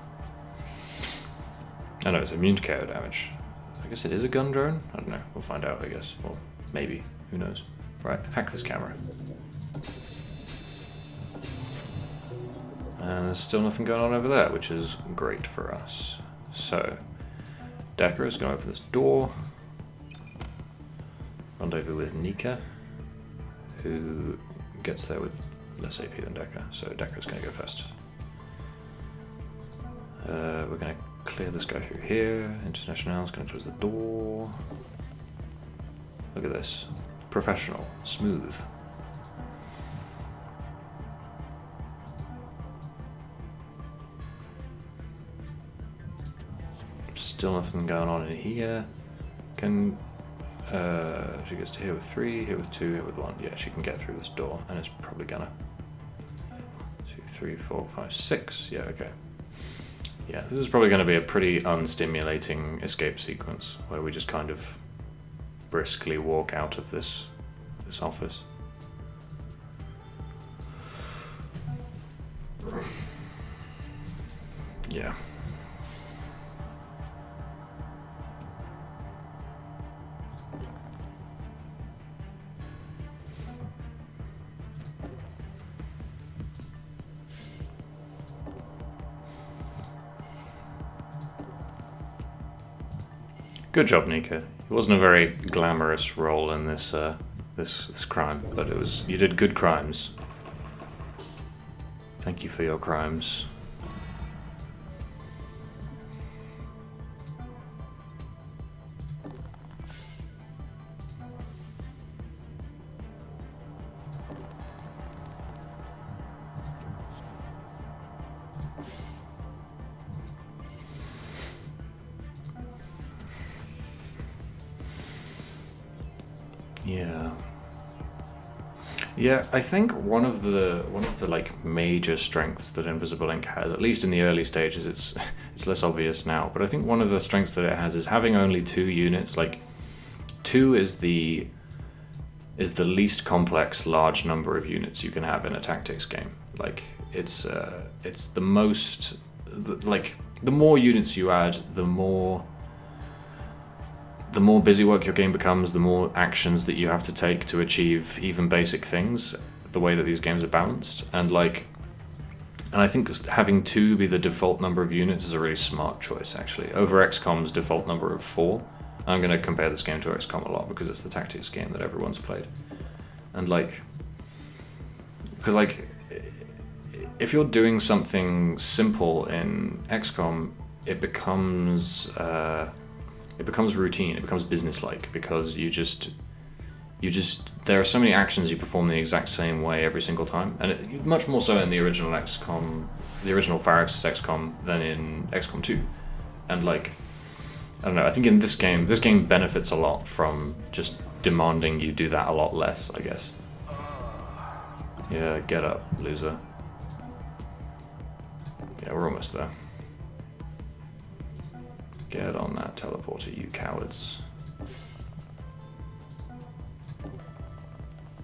I know, it's immune to KO damage. I guess it is a gun drone? I don't know. We'll find out, I guess. Well, maybe. Who knows? Right, hack this camera. And there's still nothing going on over there, which is great for us. So, Decker is going to open this door. Rendezvous with Nika, who gets there with less AP than Decker, so Decker's going to go first. We're going to clear this guy through here. International's going to close the door. Look at this. Professional. Smooth. Still nothing going on in here. She gets to here with 3, here with 2, here with 1. Yeah, she can get through this door, and it's probably gonna. 2, 3, 4, 5, 6. Yeah, okay. Yeah, this is probably going to be a pretty unstimulating escape sequence where we just kind of briskly walk out of this office. Yeah. Good job, Nika. It wasn't a very glamorous role in this this crime, but you did good crimes. Thank you for your crimes. Yeah, I think one of the like major strengths that Invisible Ink has, at least in the early stages, it's less obvious now, but I think one of the strengths that it has is having only 2 units. Like 2 is the least complex large number of units you can have in a tactics game. Like it's the most like the more units you add, the more busy work your game becomes, the more actions that you have to take to achieve even basic things, the way that these games are balanced. And I think having 2 be the default number of units is a really smart choice, actually, over XCOM's default number of 4. I'm going to compare this game to XCOM a lot because it's the tactics game that everyone's played. And because if you're doing something simple in XCOM, it becomes routine, it becomes businesslike, because you just there are so many actions you perform the exact same way every single time, and much more so in the original XCOM, the original Pharaoh's XCOM, than in XCOM 2. And I don't know, I think in this game benefits a lot from just demanding you do that a lot less, I guess. Yeah, get up, loser. Yeah, we're almost there. Get on that teleporter, you cowards.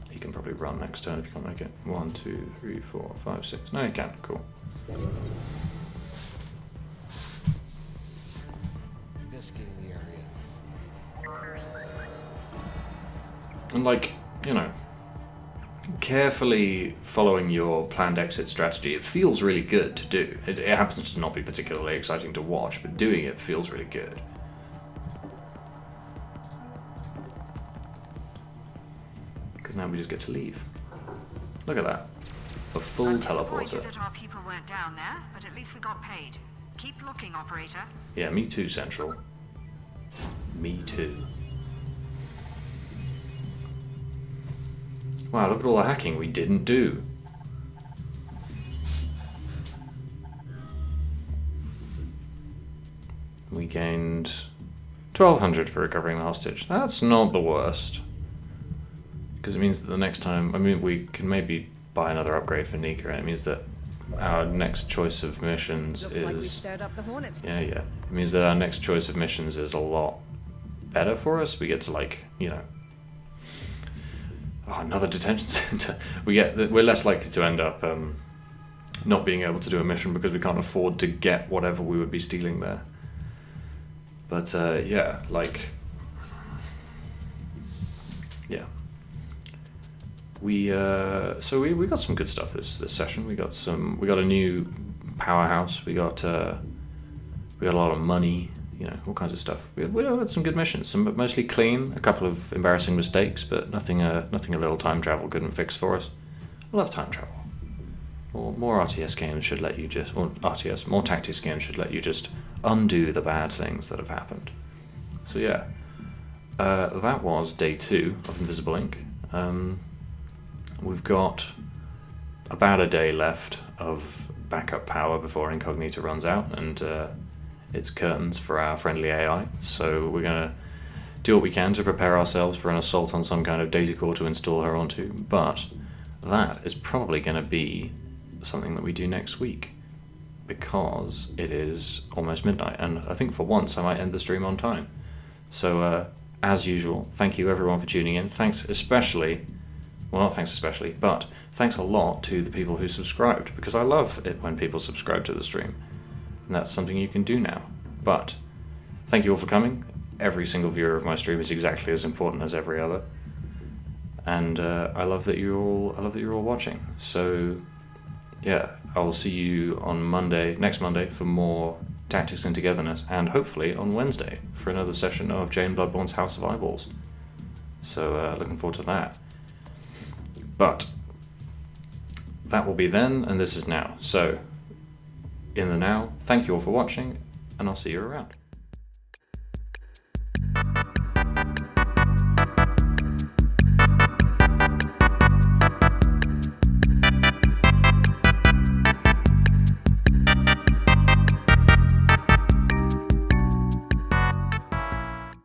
He can probably run next turn if you can't make it. 1, 2, 3, 4, 5, 6. No, he can. Cool. And like, you know, carefully following your planned exit strategy, it feels really good to do. It happens to not be particularly exciting to watch, but doing it feels really good. Because now we just get to leave. Look at that. A full teleporter. Disappointed that our people weren't down there, but at least we got paid. Keep looking, operator. Yeah, me too, Central. Me too. Wow, look at all the hacking we didn't do. We gained 1,200 for recovering the hostage. That's not the worst. Because it means that the next time, I mean, we can maybe buy another upgrade for Nika, and it means that our next choice of missions Looks is... like we stirred up the hornets. Yeah. It means that our next choice of missions is a lot better for us. We get to, like, you know... Oh, another detention center. We're less likely to end up not being able to do a mission because we can't afford to get whatever we would be stealing there. But yeah, like... Yeah. We got some good stuff this session. We got a new powerhouse. We got a lot of money. You know, all kinds of stuff. We had some good missions. Some mostly clean. A couple of embarrassing mistakes, but nothing a little time travel couldn't fix for us. I love time travel. More RTS games should let you just, more tactics games should let you just undo the bad things that have happened. So yeah, that was day 2 of Invisible Ink. We've got about a day left of backup power before Incognita runs out, and it's curtains for our friendly AI. So we're going to do what we can to prepare ourselves for an assault on some kind of data core to install her onto, but that is probably going to be something that we do next week, because it is almost midnight, and I think for once I might end the stream on time. So as usual, thank you everyone for tuning in. Thanks especially, well, not thanks especially, but thanks a lot to the people who subscribed, because I love it when people subscribe to the stream, and that's something you can do now. But thank you all for coming. Every single viewer of my stream is exactly as important as every other, and I love that you're all watching. So yeah, I will see you on next Monday for more Tactics and Togetherness, and hopefully on Wednesday for another session of Jane Bloodborne's House of Eyeballs. So looking forward to that. But that will be then, and this is now. So in the now, thank you all for watching, and I'll see you around.